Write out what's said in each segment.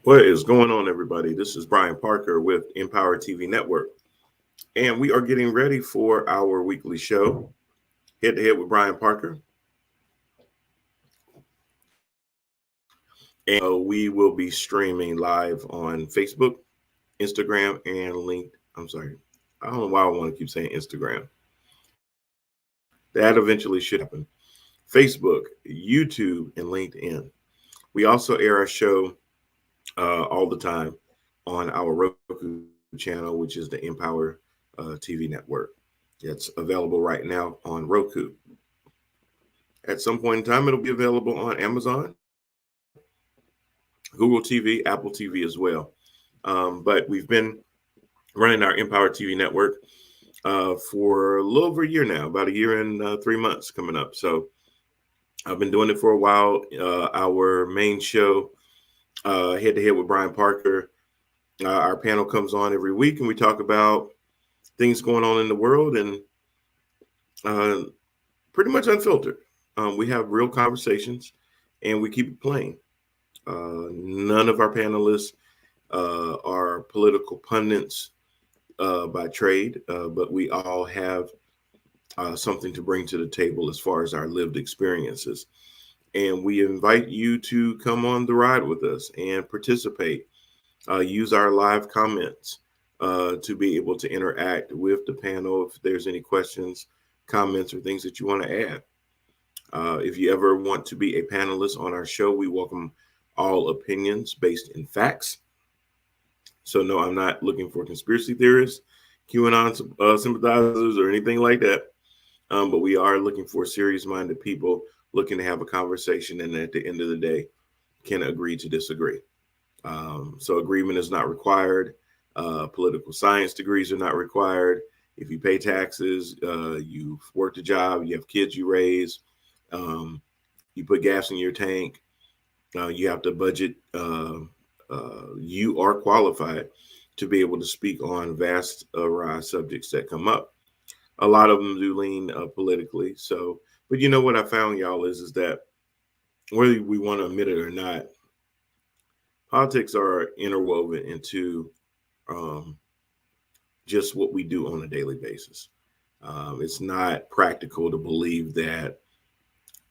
What is going on, everybody? This is Brian Parker with Empower TV Network, and we are getting ready for our weekly show, Head to Head with Brian Parker. And we will be streaming live on Facebook, Instagram, and LinkedIn. I'm sorry, I don't know why I want to keep saying Instagram. That eventually should happen. Facebook, YouTube, and LinkedIn. We also air our show all the time on our Roku channel, which is the Empower TV network. It's available right now on Roku. At some point in time, it'll be available on Amazon, Google TV, Apple TV as well. But we've been running our Empower TV network for a little over a year now, about a year and 3 months coming up. So I've been doing it for a while. Our main show, Head to Head with Brian Parker, our panel comes on every week and we talk about things going on in the world and pretty much unfiltered. We have real conversations and we keep it plain. None of our panelists are political pundits by trade, but we all have something to bring to the table as far as our lived experiences. And we invite you to come on the ride with us and participate. Use our live comments to be able to interact with the panel if there's any questions, comments, or things that you want to add. If you ever want to be a panelist on our show, we welcome all opinions based in facts. So no, I'm not looking for conspiracy theorists, QAnon sympathizers, or anything like that. But we are looking for serious-minded people looking to have a conversation and at the end of the day can agree to disagree. So agreement is not required. Political science degrees are not required. If you pay taxes, you've worked a job, you have kids you raise, you put gas in your tank, you have to budget, you are qualified to be able to speak on vast array of subjects that come up. A lot of them do lean politically. So, but you know what I found, y'all, is that whether we want to admit it or not, politics are interwoven into just what we do on a daily basis. It's not practical to believe that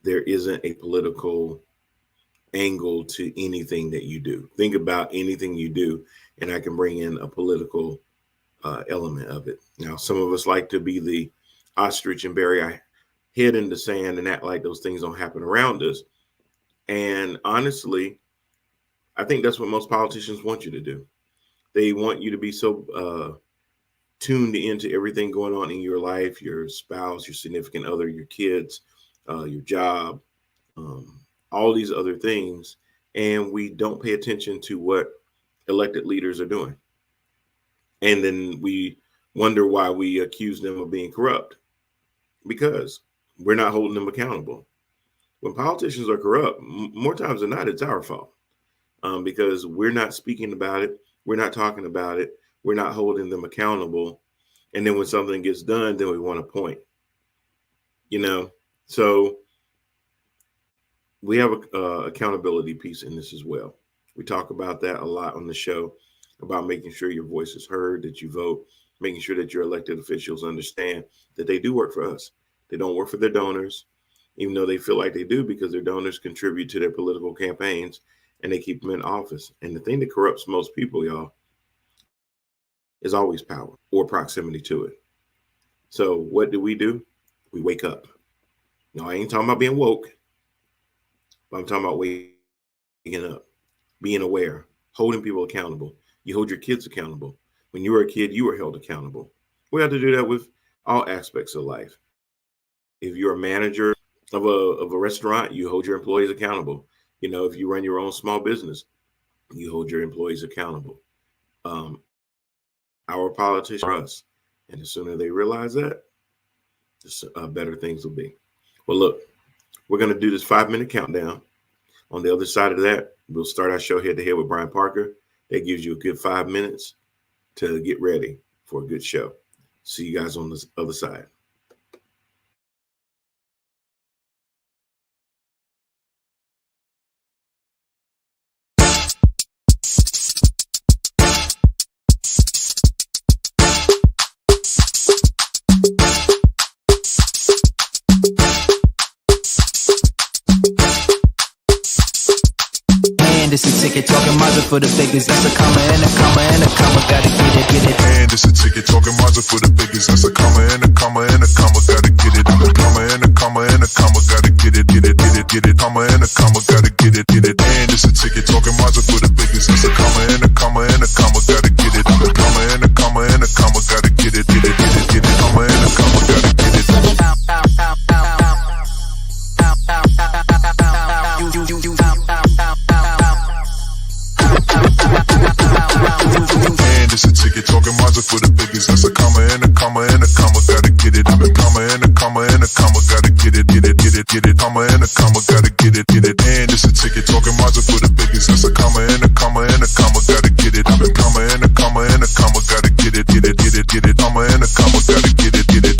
there isn't a political angle to anything that you do. Think about anything you do, and I can bring in a political element of it. Now, some of us like to be the ostrich and bury our head in the sand and act like those things don't happen around us. And honestly, I think that's what most politicians want you to do. They want you to be so tuned into everything going on in your life, your spouse, your significant other, your kids, your job, all these other things. And we don't pay attention to what elected leaders are doing. And then we wonder why we accuse them of being corrupt, because we're not holding them accountable. When politicians are corrupt, more times than not, it's our fault, because we're not speaking about it. We're not talking about it. We're not holding them accountable. And then when something gets done, then we want to point, so we have a accountability piece in this as well. We talk about that a lot on the show, about making sure your voice is heard, that you vote, making sure that your elected officials understand that they do work for us. They don't work for their donors, even though they feel like they do, because their donors contribute to their political campaigns and they keep them in office. And the thing that corrupts most people, y'all, is always power or proximity to it. So what do? We wake up. No, I ain't talking about being woke, but I'm talking about waking up, being aware, holding people accountable. You hold your kids accountable. When you were a kid, you were held accountable. We have to do that with all aspects of life. If you're a manager of a restaurant, you hold your employees accountable. If you run your own small business, you hold your employees accountable. Our politicians are us. And the sooner they realize that, the better things will be. Well, look, we're going to do this 5-minute countdown. On the other side of that, we'll start our show Head to Head with Brian Parker. That gives you a good 5 minutes to get ready for a good show. See you guys on the other side. it's a ticket talking Mazda for the biggest. That's a comma and a comma and a comma. Gotta get it. And it's a ticket talking Mazda for the biggest. That's a comma and a comma and a comma. Gotta get it. Comma and a comma and a comma. Gotta get it. Comma and a comma. Gotta get it. And it's a ticket talking Mazda for the biggest. That's a comma and a comma and a comma. Gotta get it. Comma and a comma and a comma. Gotta get it. Comma and a comma. Gotta get it. And it's a ticket talking Mazda for the biggest. That's a comma and a comma and a comma. Gotta get it. Comma and a comma and a comma. Gotta get it. Comma and a comma. Gotta get it. And it's a ticket talking Mazda for the biggest. That's a comma and a comma and a comma. Gotta get it. Comma and a comma and a comma. Gotta get it. Comma and a comma. Gotta get it.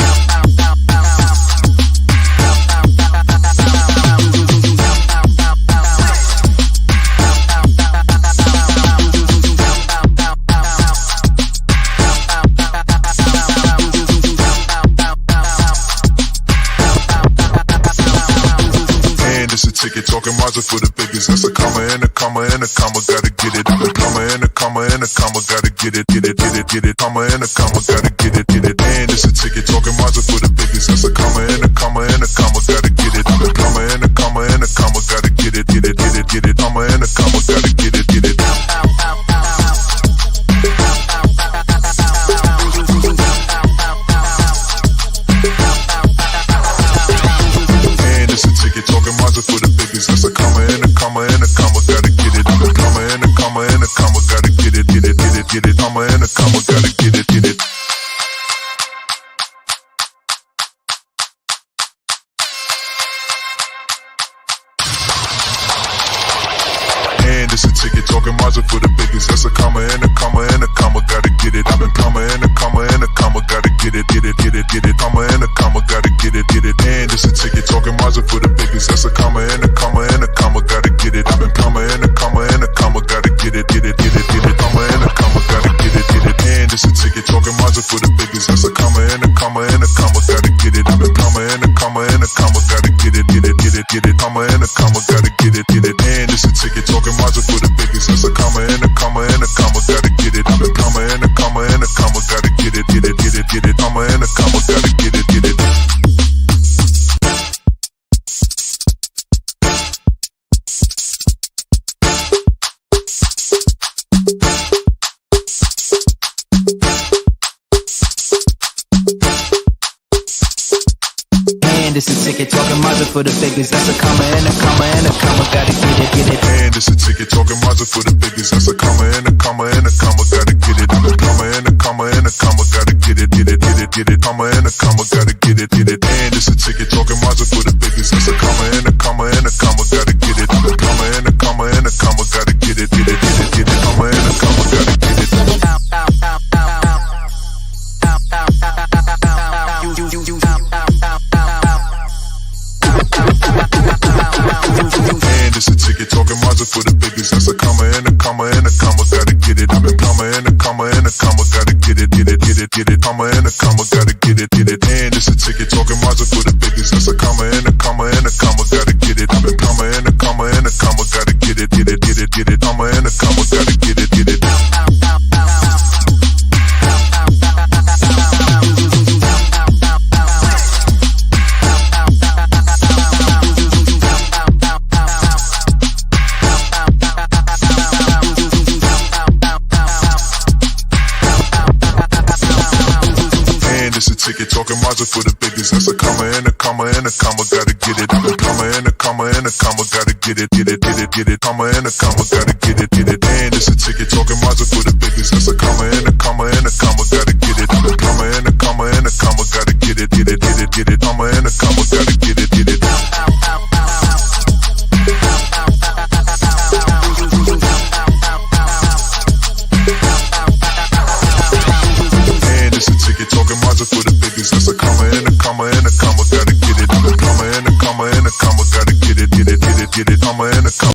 Ticket talking Mazda for the biggest. That's a comma and a comma and a comma. Gotta get it. Comma and a comma and a comma. Gotta get it. Comma and a comma. Gotta get it. And it's a ticket talking Mazda for the biggest. That's a comma and a comma and a comma. Gotta get it. Comma and a comma and a comma. Gotta get it. Comma and a comma. Gotta get it. Talking Mazda for the biggest. That's a comma and a comma and a comma. Gotta get it. Comma and a comma and a comma. Gotta get it. Comma and a comma. Gotta get it. And it's a ticket talking Mazda for the biggest. That's a comma and a comma and a comma. Gotta get it. Comma and a comma and a comma. Gotta get it. Comma and a comma. Gotta get it. And it's a ticket talking Mazda for the biggest. That's a comma and a comma and a comma. Gotta get it. Comma and a comma and a comma. Gotta get it. Comma and a comma. Gotta get it. And it's a ticket talking Mazda for the biggest. That's a comma and a comma and a comma. Gotta get it. Comma and a comma and a comma. Gotta get it. Comma and a comma. Gotta get it. And it's a ticket talking Mazda for the biggest. That's a comma and a comma and a comma. Gotta get it. Comma and a comma and a comma. Gotta get it. Comma and a comma. Gotta get it. It's a ticket talking Mazda for the biggest. That's a comma and a comma and a comma. Gotta get it. And it's a ticket talking Mazda for the biggest. That's a comma and a comma and a comma. Gotta get it. Comma and a comma and a comma. Gotta get it. Comma and a comma. Gotta get it. And it's a ticket talking Mazda for the biggest. That's a comma and a comma and a comma. Gotta get it. Comma and a comma and a comma. Gotta get it. Comma and a comma. Gotta get it. And it's a ticket talking Mazda for the biggest. That's a comma and a comma and a comma. Gotta get it. Comma and a comma and a comma. Gotta get it. Comma and a comma. Gotta get it. And it's a ticket talking Mazda for the biggest. That's a comma and a comma and a comma. Gotta get it. Comma and a comma and a comma. Gotta get it. Comma and a comma. Gotta get it. Ticket talking Mazda for the biggest. That's a comma and a comma and a comma. Gotta get it. Comma and a comma and a comma. Gotta get it. Comma and a comma. Gotta get it. And it's a ticket talking Mazda for the biggest. That's a comma and a comma and a comma. Gotta get it. Comma and a comma and a comma. Gotta get it. Comma and a comma. Gotta get it. Talking Mazda for the biggest. That's a comma and a comma and a comma. Gotta get it. Comma and a comma and a comma. Gotta get it. Comma and a comma.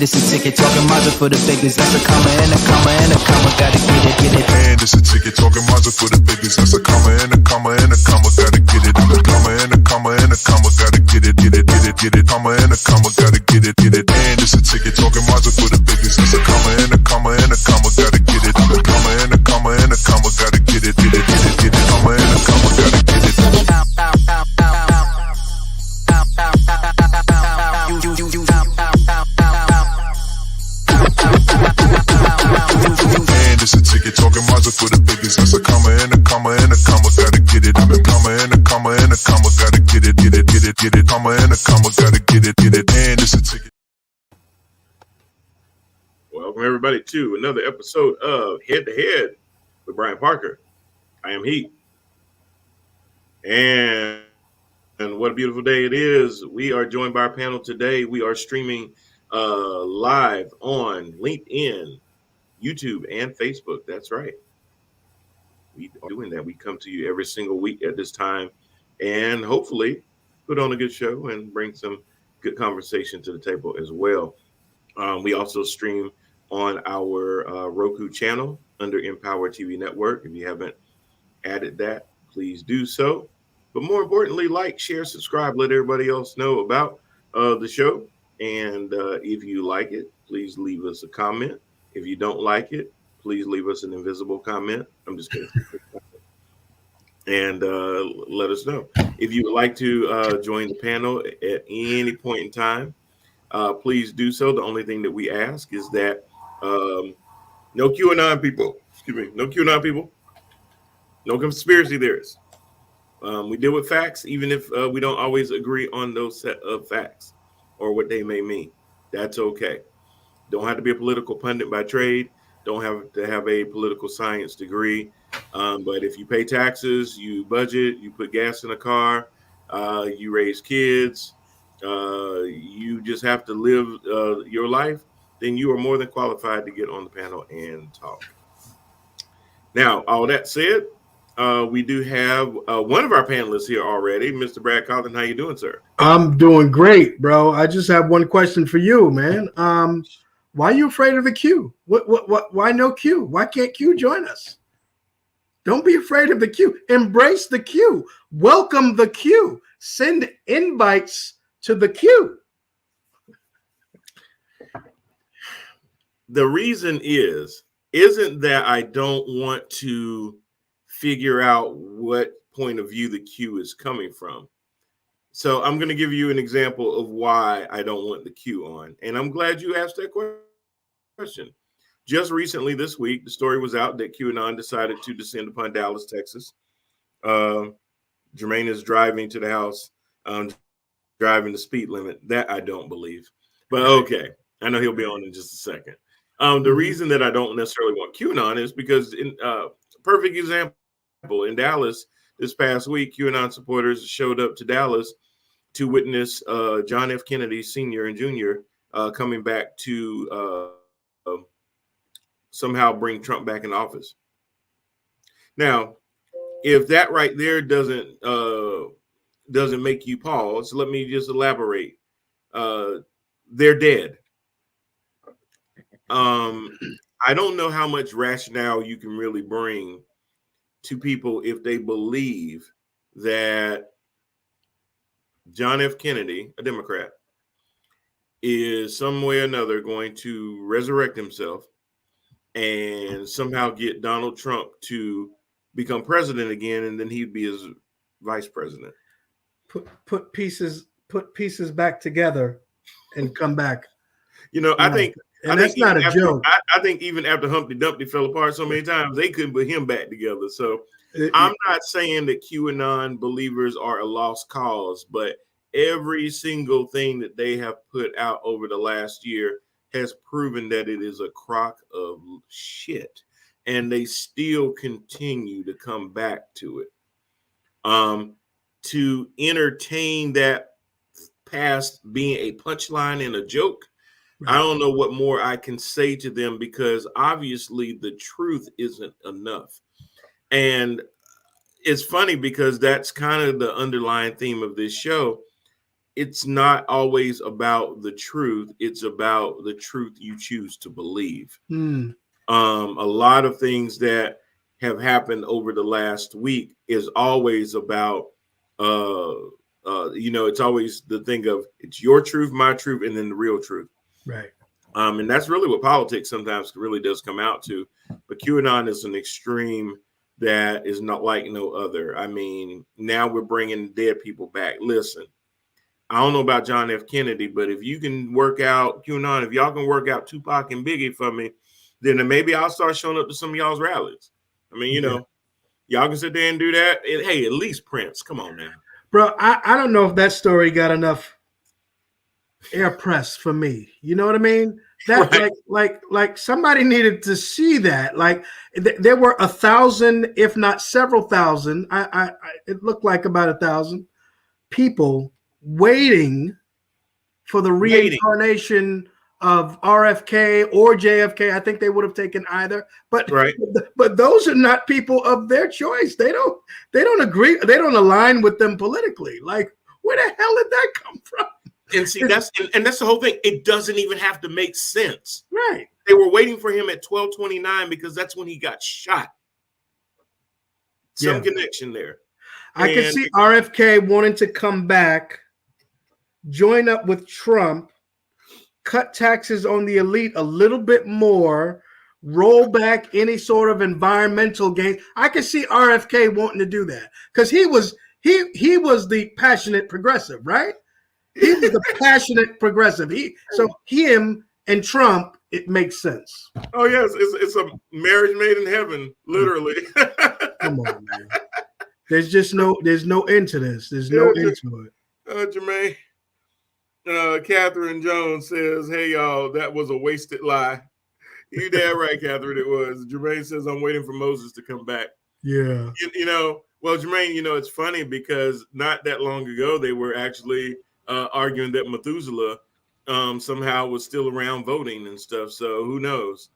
And it's a ticket talking Mazda for the biggest. That's a comma and a comma and a comma. Gotta get it. And it's a ticket talking Mazda for the biggest. That's a comma and a comma and a comma. Gotta get it. I'm a comma and a comma and a comma. Gotta get it. Comma and a comma. Gotta get it. And it's a ticket talking Mazda for the biggest. That's a comma and a comma and a comma. Gotta get it. I'm a comma and a comma and a comma. Gotta get it. Comma and a comma. Gotta get it. And it's a ticket talking Mazda for the biggest. That's a comma and a comma and a comma. Gotta get it. I'm a comma and a comma and a comma. Gotta get it. Comma and a comma. Gotta get it. And it's a ticket. Welcome everybody to another episode of Head to Head with Brian Parker. I am Heat. And what a beautiful day it is. We are joined by our panel today. We are streaming live on LinkedIn, YouTube, and Facebook. That's right. We are doing that. We come to you every single week at this time and hopefully put on a good show and bring some good conversation to the table as well. We also stream on our Roku channel under Empower TV Network. If you haven't added that, please do so. But more importantly, like, share, subscribe, let everybody else know about the show. And if you like it, please leave us a comment. If you don't like it, please leave us an invisible comment. I'm just kidding. And let us know. If you would like to join the panel at any point in time, please do so. The only thing that we ask is that no QAnon people, no conspiracy theorists. We deal with facts, even if we don't always agree on those set of facts or what they may mean. That's okay. Don't have to be a political pundit by trade. Don't have to have a political science degree. But if you pay taxes, you budget, you put gas in a car, you raise kids, you just have to live your life, then you are more than qualified to get on the panel and talk. Now, all that said, we do have one of our panelists here already, Mr. Brad Collin. How you doing, sir? I'm doing great, bro. I just have one question for you, man. Why are you afraid of the Q? What? Why no Q? Why can't Q join us? Don't be afraid of the Q. Embrace the Q. Welcome the Q. Send invites to the Q. The reason isn't that I don't want to figure out what point of view the Q is coming from. So I'm going to give you an example of why I don't want the Q on. And I'm glad you asked that question. Just recently this week, the story was out that QAnon decided to descend upon Dallas, Texas. Jermaine is driving to the house, driving the speed limit. That I don't believe. But okay, I know he'll be on in just a second. The reason that I don't necessarily want QAnon is because, in perfect example, in Dallas this past week, QAnon supporters showed up to Dallas to witness John F. Kennedy Sr. and Jr. Coming back to somehow bring Trump back in office. Now, if that right there doesn't make you pause, let me just elaborate. They're dead. I don't know how much rationale you can really bring to people if they believe that John F. Kennedy, a Democrat, is some way or another going to resurrect himself and somehow get Donald Trump to become president again, and then he'd be his vice president. Put pieces back together and come back. You know, I think that's not a joke. I think even after Humpty Dumpty fell apart so many times, they couldn't put him back together. So I'm not saying that QAnon believers are a lost cause, but every single thing that they have put out over the last year has proven that it is a crock of shit. And they still continue to come back to it. To entertain that past being a punchline and a joke, I don't know what more I can say to them, because obviously the truth isn't enough. And it's funny because that's kind of the underlying theme of this show. it's not always about the truth. It's about the truth you choose to believe. Hmm. A lot of things that have happened over the last week is always about, it's always the thing of it's your truth, my truth, and then the real truth. Right. And that's really what politics sometimes really does come out to. But QAnon is an extreme that is not like no other. I mean, now we're bringing dead people back. Listen, I don't know about John F. Kennedy, but if you can work out QAnon, if y'all can work out Tupac and Biggie for me, then maybe I'll start showing up to some of y'all's rallies. I mean, y'all can sit there and do that. And, hey, at least Prince. Come on now. Bro, I don't know if that story got enough air press for me. You know what I mean? That Right. like somebody needed to see that. Like there were 1,000, if not several thousand. It looked like about 1,000 people waiting for the reincarnation of RFK or JFK. I think they would have taken either, but Right. but those are not people of their choice. They don't agree. They don't align with them politically. Like, where the hell did that come from? And see, that's the whole thing. It doesn't even have to make sense. Right. They were waiting for him at 12:29 because that's when he got shot. Some connection there. I can see RFK wanting to come back, join up with Trump, cut taxes on the elite a little bit more, roll back any sort of environmental gain. I can see RFK wanting to do that because he was the passionate progressive, right? He was the passionate progressive. Him and Trump, it makes sense. Oh yes, it's a marriage made in heaven, literally. Come on, man. There's no end to this. There's no end to it. Jermaine, Catherine Jones says, "Hey y'all, that was a wasted lie." You damn right, Catherine. It was. Jermaine says, "I'm waiting for Moses to come back." Yeah. Well, Jermaine, it's funny because not that long ago they were actually arguing that Methuselah somehow was still around voting and stuff. So who knows?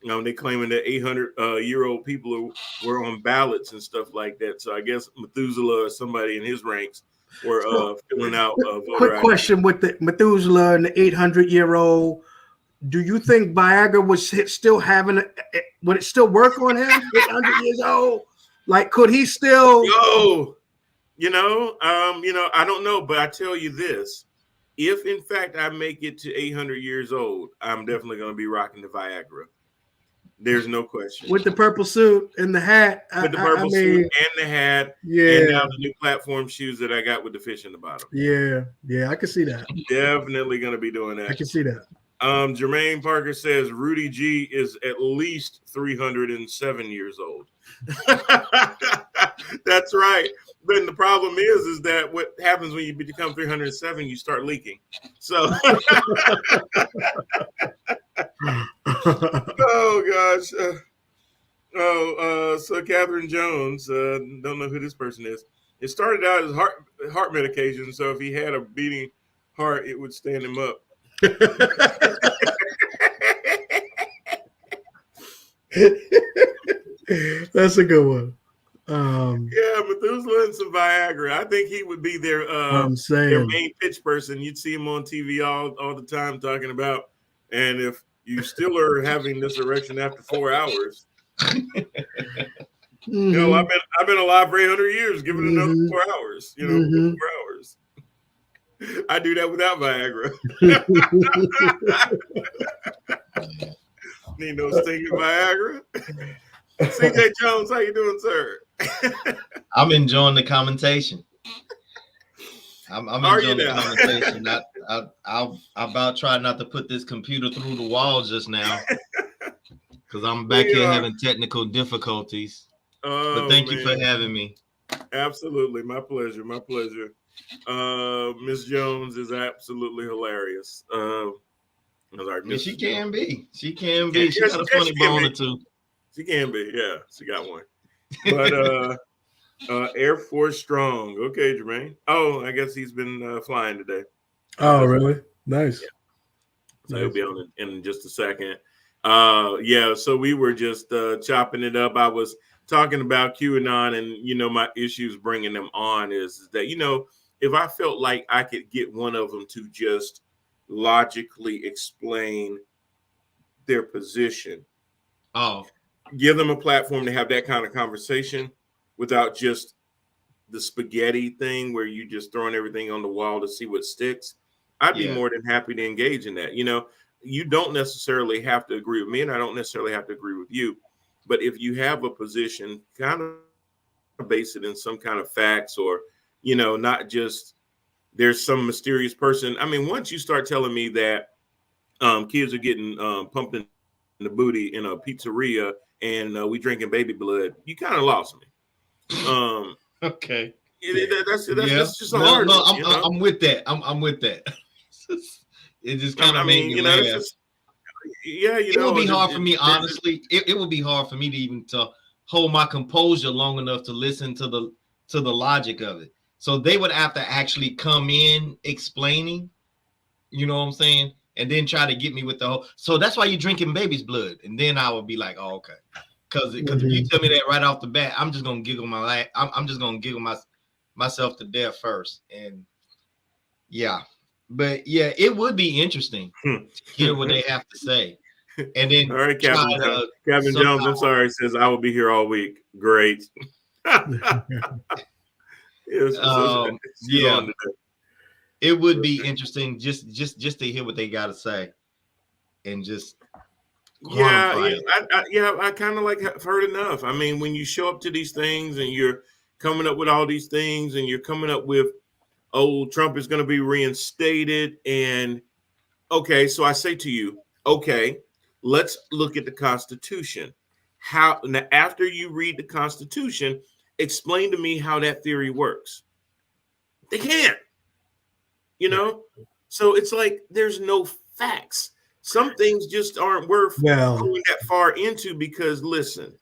They claiming that 800-year-old people were on ballots and stuff like that. So I guess Methuselah or somebody in his ranks were filling out. Quick question with the Methuselah and the 800-year-old. Do you think Viagra was still having would it still work on him? 800 years old? Like, could he still? I don't know, but I tell you this: if in fact I make it to 800 years old, I'm definitely going to be rocking the Viagra. There's no question. With the purple suit and the hat. With the purple suit and the hat. Yeah. And now the new platform shoes that I got with the fish in the bottom. Yeah. Yeah, I can see that. Definitely going to be doing that. I can see that. Jermaine Parker says Rudy G is at least 307 years old. That's right. But the problem is that what happens when you become 307, you start leaking. So, oh gosh. So Catherine Jones, don't know who this person is. It started out as heart medication. So if he had a beating heart, it would stand him up. That's a good one. Methuselah and some Viagra. I think he would be their main pitch person. You'd see him on TV all the time talking about, and if you still are having this erection after 4 hours, Mm-hmm. I've been alive for 800 years. Give it another 4 hours. 4 hours. I do that without Viagra. Need no stinging Viagra. CJ Jones, how you doing, sir? I'm enjoying the commentation. I'm enjoying the commentation. I'll about try not to put this computer through the wall just now because I'm back here having technical difficulties. But thank you for having me. Absolutely, my pleasure. My pleasure. Miss Jones is absolutely hilarious. She can be. She can be. She got a funny bone or two. She can be. Yeah, she got one. But Air Force Strong. Okay, Jermaine. Oh, I guess he's been flying today. Oh, really? Nice. Yeah. So he'll be on in just a second. So we were just chopping it up. I was talking about QAnon, and my issues bringing them on is that if I felt like I could get one of them to just logically explain their position, give them a platform to have that kind of conversation without just the spaghetti thing where you just throwing everything on the wall to see what sticks, I'd be more than happy to engage in that. You know, you don't necessarily have to agree with me, and I don't necessarily have to agree with you. But if you have a position, kind of base it in some kind of facts, or, you know, not just there's some mysterious person. I mean, once you start telling me that kids are getting pumped in the booty in a pizzeria and we drinking baby blood, you kind of lost me. Okay. That's just a hard. No, I'm with that. I'm with that. It just kind of made me laugh. It would be hard for me, honestly. It would be hard for me to even to hold my composure long enough to listen to the logic of it. So they would have to actually come in explaining, you know what I'm saying, and then try to get me with the whole. So that's why you're drinking baby's blood, and then I would be like, oh, okay, because if you tell me that right off the bat, I'm just gonna giggle I'm just gonna giggle myself to death first, and yeah. But yeah, it would be interesting to hear what they have to say. And then all right, Captain Jones, I'm sorry, says I will be here all week. Great. It would be interesting just to hear what they got to say, and just I kind of like have heard enough. I mean, when you show up to these things and you're coming up with all these things, and you're coming up with, oh, Trump is going to be reinstated, and okay, so I say to you, okay, let's look at the Constitution. How now, after you read the Constitution, explain to me how that theory works. They can't, you know? So it's like there's no facts. Some things just aren't worth going that far into, because listen,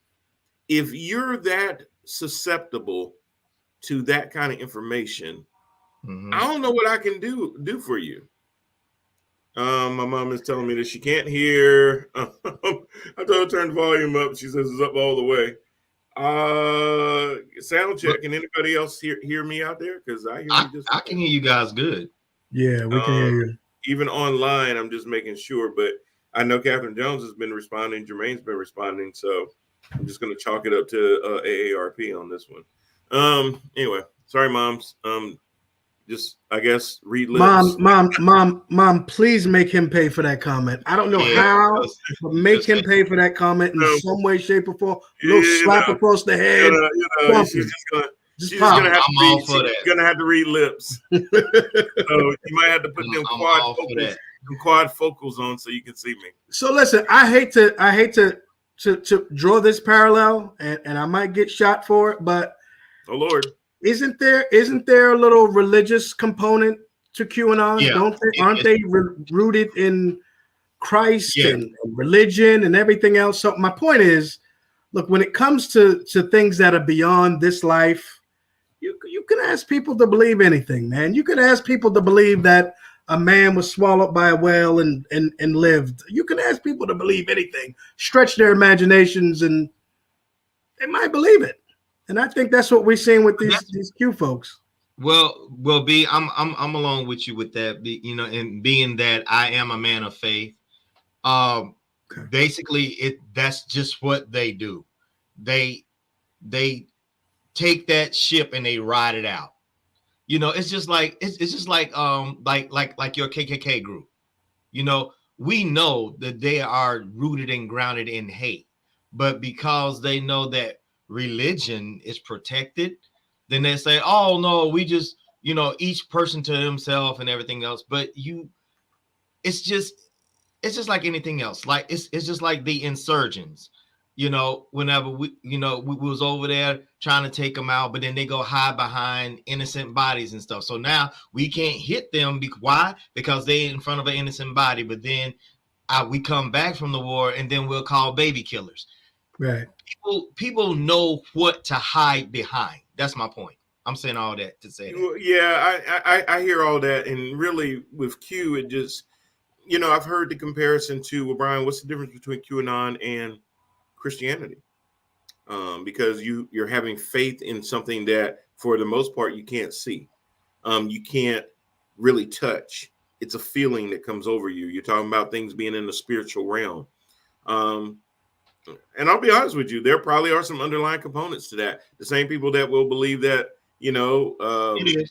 if you're that susceptible to that kind of information, I don't know what I can do for you. My mom is telling me that she can't hear. I told her to turn the volume up. She says it's up all the way. Sound check. Can anybody else hear me out there? Because I can hear you guys good. Yeah, we can hear you. Even online, I'm just making sure. But I know Catherine Jones has been responding. Jermaine's been responding. So I'm just going to chalk it up to AARP on this one. Anyway, sorry, moms. Just, I guess, read lips. Mom, please make him pay for that comment. I don't know how, but make him pay for that comment in some way, shape, or form. Little slap across the head. She's gonna have to read lips. So you might have to put them quad focals on so you can see me. So listen, I hate to draw this parallel, and I might get shot for it, but oh Lord. Isn't there a little religious component to QAnon? Yeah. Aren't they rooted in Christ and religion and everything else? So my point is, look, when it comes to things that are beyond this life, you can ask people to believe anything, man. You can ask people to believe that a man was swallowed by a whale and lived. You can ask people to believe anything, stretch their imaginations, and they might believe it. And I think that's what we're seeing with these Q folks. Well, B, I'm along with you with that. You know, and being that I am a man of faith, basically that's just what they do. They take that ship and they ride it out. You know, it's just like your KKK group. You know, we know that they are rooted and grounded in hate, but because they know that religion is protected, then they say, oh no, we just, you know, each person to himself and everything else. But it's just like anything else. Like it's just like the insurgents, you know, whenever we was over there trying to take them out, but then they go hide behind innocent bodies and stuff. So now we can't hit them. Why? Because they in front of an innocent body. But then we come back from the war and then we'll call baby killers. Right. People know what to hide behind. That's my point. I'm saying all that to say that. Well, yeah, I hear all that. And really with Q, it just, you know, I've heard the comparison to, well, Brian, what's the difference between QAnon and Christianity? Because you're having faith in something that for the most part you can't see. you can't really touch. It's a feeling that comes over you. You're talking about things being in the spiritual realm. And I'll be honest with you, there probably are some underlying components to that. The same people that will believe that, that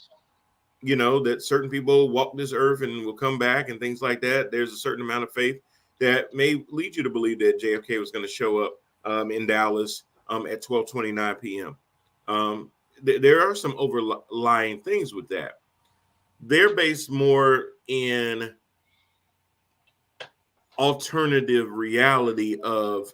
certain people walk this earth and will come back and things like that. There's a certain amount of faith that may lead you to believe that JFK was going to show up in Dallas at 12:29 p.m. There are some overlying things with that. They're based more in alternative reality of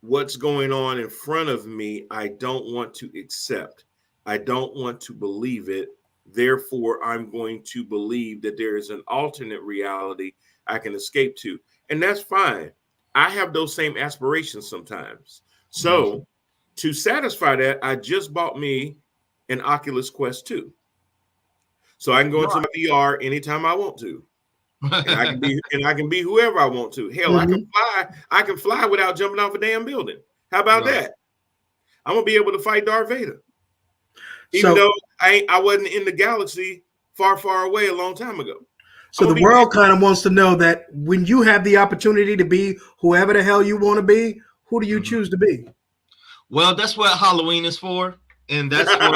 what's going on in front of me. I don't want to accept. I don't want to believe it. Therefore, I'm going to believe that there is an alternate reality I can escape to. And that's fine. I have those same aspirations sometimes. So to satisfy that, I just bought me an Oculus Quest 2. So I can go into my VR anytime I want to. And I can be whoever I want to. Hell, I can fly without jumping off a damn building. How about that? I'm gonna be able to fight Darth Vader. Even though I wasn't in the galaxy far, far away a long time ago. So the world kind of wants to know that when you have the opportunity to be whoever the hell you want to be, who do you choose to be? Well, that's what Halloween is for. And that's what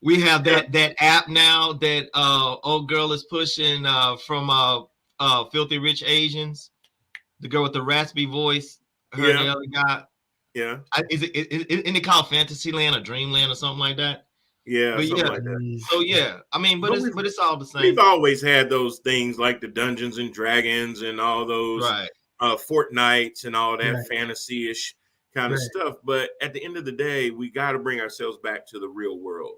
we have that app now that old girl is pushing from Filthy Rich Asians, the girl with the raspy voice, her and the other guy. Yeah. Isn't it called Fantasyland or Dreamland or something like that? Yeah, but something like that. So yeah, I mean, but it's all the same. We've always had those things like the Dungeons and Dragons and all those Fortnites and all that fantasy-ish kind of stuff. But at the end of the day, we got to bring ourselves back to the real world.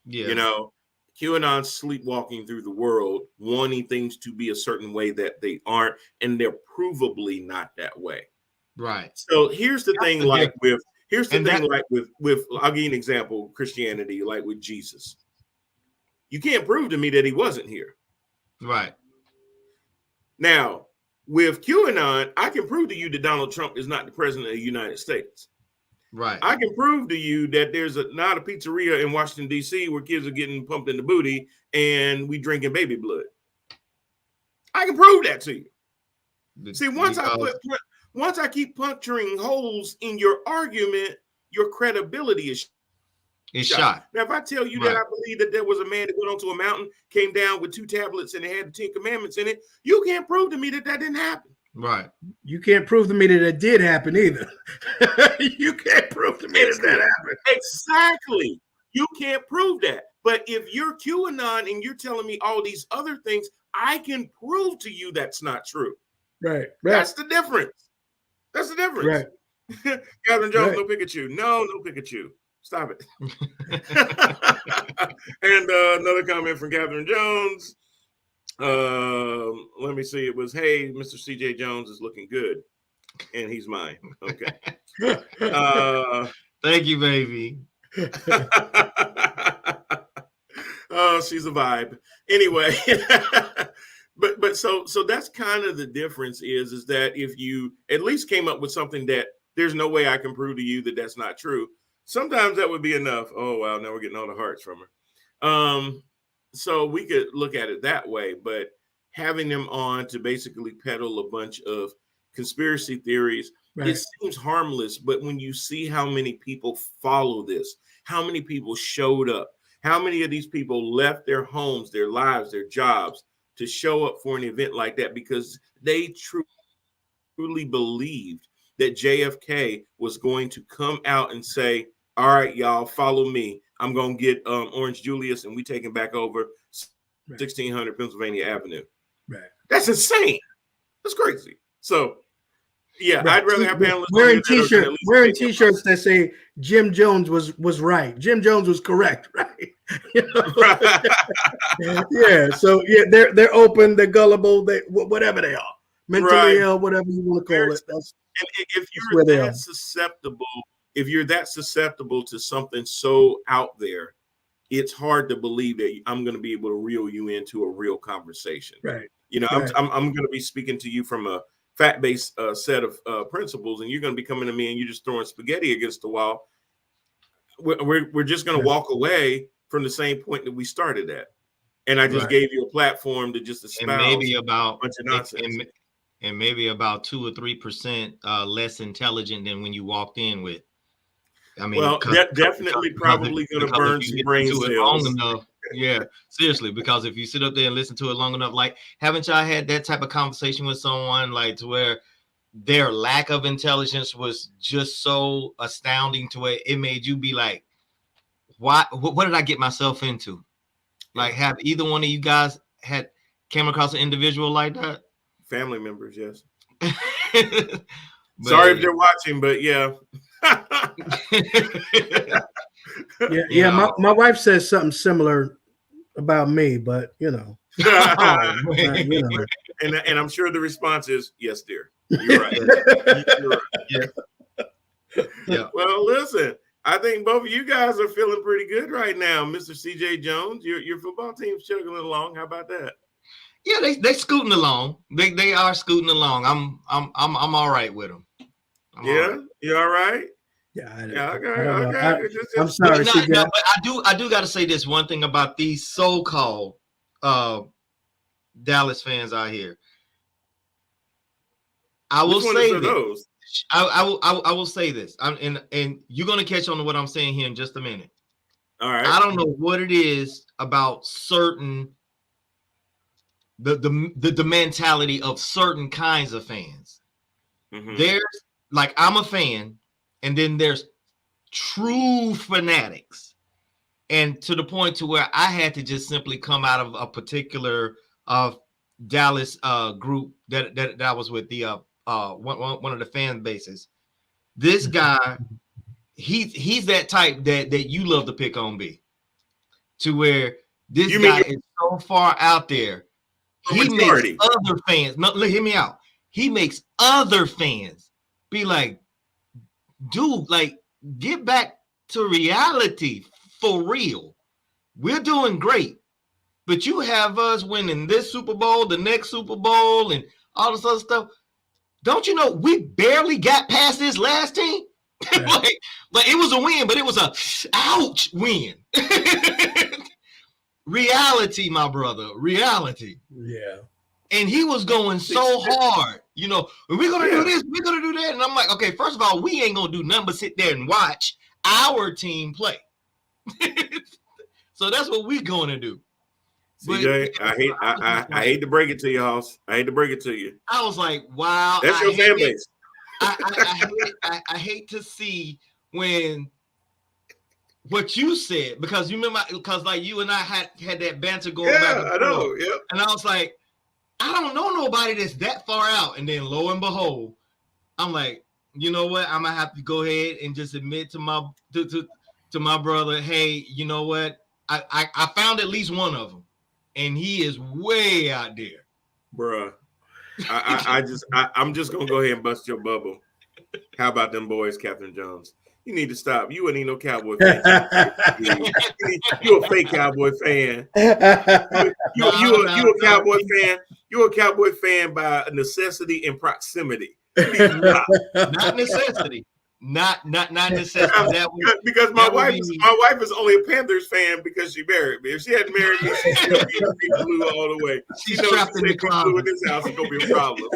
Yeah. You know, QAnon sleepwalking through the world, wanting things to be a certain way that they aren't, and they're provably not that way. Right. So here's the thing, like with I'll give you an example, Christianity, like with Jesus. You can't prove to me that he wasn't here. Right. Now, with QAnon, I can prove to you that Donald Trump is not the president of the United States. Right. I can prove to you that there's not a pizzeria in Washington, D.C. where kids are getting pumped in the booty and we drinking baby blood. I can prove that to you. See, once I keep puncturing holes in your argument, your credibility is shot. Now, if I tell you that I believe that there was a man that went onto a mountain, came down with 2 tablets, and it had the 10 Commandments in it, you can't prove to me that didn't happen. Right. You can't prove to me that it did happen either. You can't prove to me that happened. Exactly. You can't prove that. But if you're QAnon and you're telling me all these other things, I can prove to you that's not true. Right. That's the difference. That's the difference. Right. Catherine Jones, no Pikachu. No Pikachu. Stop it. And another comment from Catherine Jones. Let me see. It was, hey, Mr. CJ Jones is looking good. And he's mine. Okay. Thank you, baby. Oh, she's a vibe. Anyway. But so that's kind of the difference is that if you at least came up with something that there's no way I can prove to you that that's not true, sometimes that would be enough. Oh, wow, now we're getting all the hearts from her. So we could look at it that way, but having them on to basically peddle a bunch of conspiracy theories, it seems harmless. But when you see how many people follow this, how many people showed up, how many of these people left their homes, their lives, their jobs, to show up for an event like that because they truly believed that JFK was going to come out and say, all right, y'all, follow me. I'm going to get Orange Julius and we taking back over 1600 Pennsylvania Avenue. Right. That's insane. That's crazy. So, yeah, I'd rather have panelists wearing t-shirts that say Jim Jones was right. Jim Jones was correct, right? You know? Yeah. So yeah, they're open, they're gullible, they whatever they are, mentally ill, whatever you want to call it. That's if you're that susceptible, if you're that susceptible to something so out there, it's hard to believe that I'm going to be able to reel you into a real conversation. Right. You know, I'm going to be speaking to you from a fact-based set of principles, and you're going to be coming to me and you're just throwing spaghetti against the wall, we're just going to walk away from the same point that we started at. And I just gave you a platform to just espouse maybe about a bunch of nonsense. And maybe about 2 or 3% less intelligent than when you walked in with. I mean, well, definitely probably going to burn some brain cells. Long enough, yeah, seriously, because if you sit up there and listen to it long enough, like, haven't y'all had that type of conversation with someone, like, to where their lack of intelligence was just so astounding to where it made you be like, what did I get myself into? Like, have either one of you guys came across an individual like that? Family members, yes. Sorry if they're watching, but yeah. My wife says something similar about me, but you know. And I'm sure the response is, yes, dear. You're right. You're right. Yeah. Well, listen, I think both of you guys are feeling pretty good right now, Mr. CJ Jones. Your football team's chugging along. How about that? Yeah, they scooting along. They are scooting along. I'm all right with them. You all right? Yeah. Okay. I'm sorry. But I do got to say this one thing about these so-called Dallas fans out here. I will say this. I will say this. And you're gonna catch on to what I'm saying here in just a minute. All right. I don't know what it is about certain the mentality of certain kinds of fans. Mm-hmm. There's like, I'm a fan, and then there's true fanatics, and to the point to where I had to just simply come out of a particular Dallas group that I was with, the one of the fan bases. This guy, he's that type that you love to pick on, B, to where this guy is so far out there. He makes other fans. No, hear me out. He makes other fans be like, dude, like, get back to reality for real. We're doing great, but you have us winning this Super Bowl, the next Super Bowl, and all this other stuff. Don't you know we barely got past this last team? Right. like it was a win, but it was a ouch win. Reality, my brother, reality. Yeah. And he was going so hard, you know, we're going to do this, we're going to do that. And I'm like, okay, first of all, we ain't going to do nothing but sit there and watch our team play. So that's what we're going to do. CJ, I hate to break it to you, Hoss. I hate to break it to you. I was like, wow. That's your fan base. I hate to see when what you said, because you remember, because like you and I had that banter going back and forth. I know. Yeah. And I was like, I don't know nobody that's that far out. And then lo and behold, I'm like, you know what? I'm gonna have to go ahead and just admit to my brother, hey, you know what? I found at least one of them, and he is way out there, bruh. I'm just gonna go ahead and bust your bubble. How about them boys, Catherine Jones? You need to stop. You ain't no Cowboy fan. You a fake Cowboy fan. You a Cowboy fan. You're a Cowboy fan by necessity and proximity. Not necessity. Not necessity. Because my wife is only a Panthers fan because she married me. If she hadn't married me, she'd still be blue all the way. She knows trapped in the closet. In this house is gonna be a problem.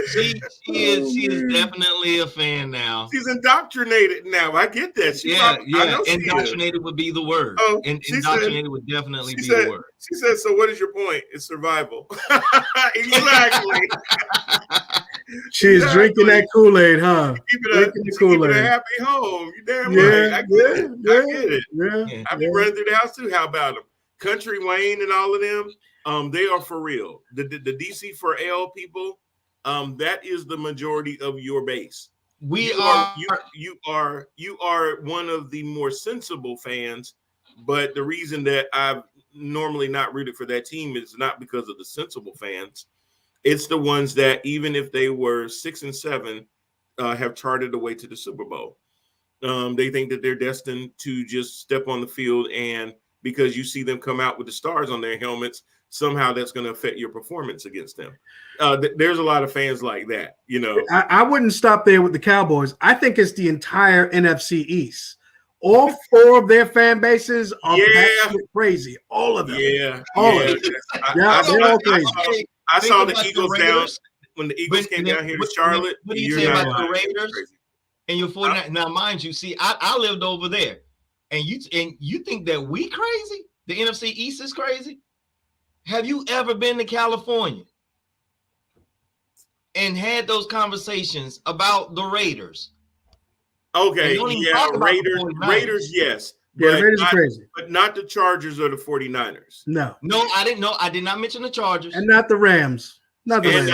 She is definitely a fan now. She's indoctrinated now. I get that. I know indoctrinated would be the word. Oh, indoctrinated would definitely be the word. She said, so what is your point? It's survival. Exactly. She's drinking that Kool-Aid, huh? Keeping a happy home. You damn right. I get it. Yeah. I be running through the house too. How about them? Country Wayne and all of them. They are for real. The DC for L people. That is the majority of your base. You are one of the more sensible fans, but the reason that I've normally not rooted for that team is not because of the sensible fans. It's the ones that, even if they were 6-7, have charted the way to the Super Bowl. They think that they're destined to just step on the field, and because you see them come out with the stars on their helmets, somehow that's going to affect your performance against them. There's a lot of fans like that, you know. I wouldn't stop there with the Cowboys. I think it's the entire NFC East. All 4 of their fan bases are crazy. All of them. All of them. They're all crazy. I saw the Eagles down when the Eagles came down here to Charlotte. What do you say about the Raiders and your 49? Now, mind you, see, I lived over there, and you think that we crazy? The NFC East is crazy? Have you ever been to California and had those conversations about the Raiders? Okay, yeah, Raiders, yes. Yeah, the Raiders are crazy. But not the Chargers or the 49ers. No, I didn't know. I did not mention the Chargers. And not the Rams. Not the Rams.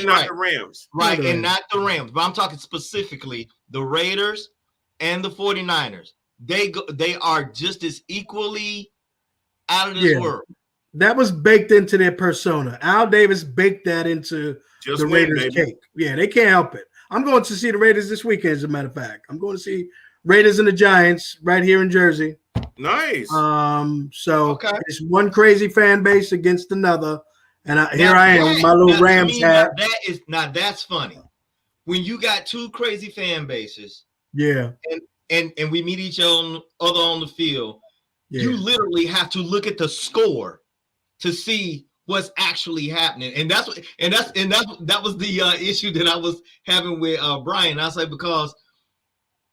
Not the Rams. Right, and not the Rams. But I'm talking specifically the Raiders and the 49ers. They are just as equally out of this world. That was baked into their persona. Al Davis baked that into the Raiders cake. Yeah, they can't help it. I'm going to see the Raiders this weekend, as a matter of fact. I'm going to see Raiders and the Giants right here in Jersey. Nice. It's one crazy fan base against another. And here I am with my little Rams hat. That's funny. When you got 2 crazy fan bases, and we meet each other on the field, you literally have to look at the score to see what's actually happening. And that was the issue that I was having with Brian. I say, because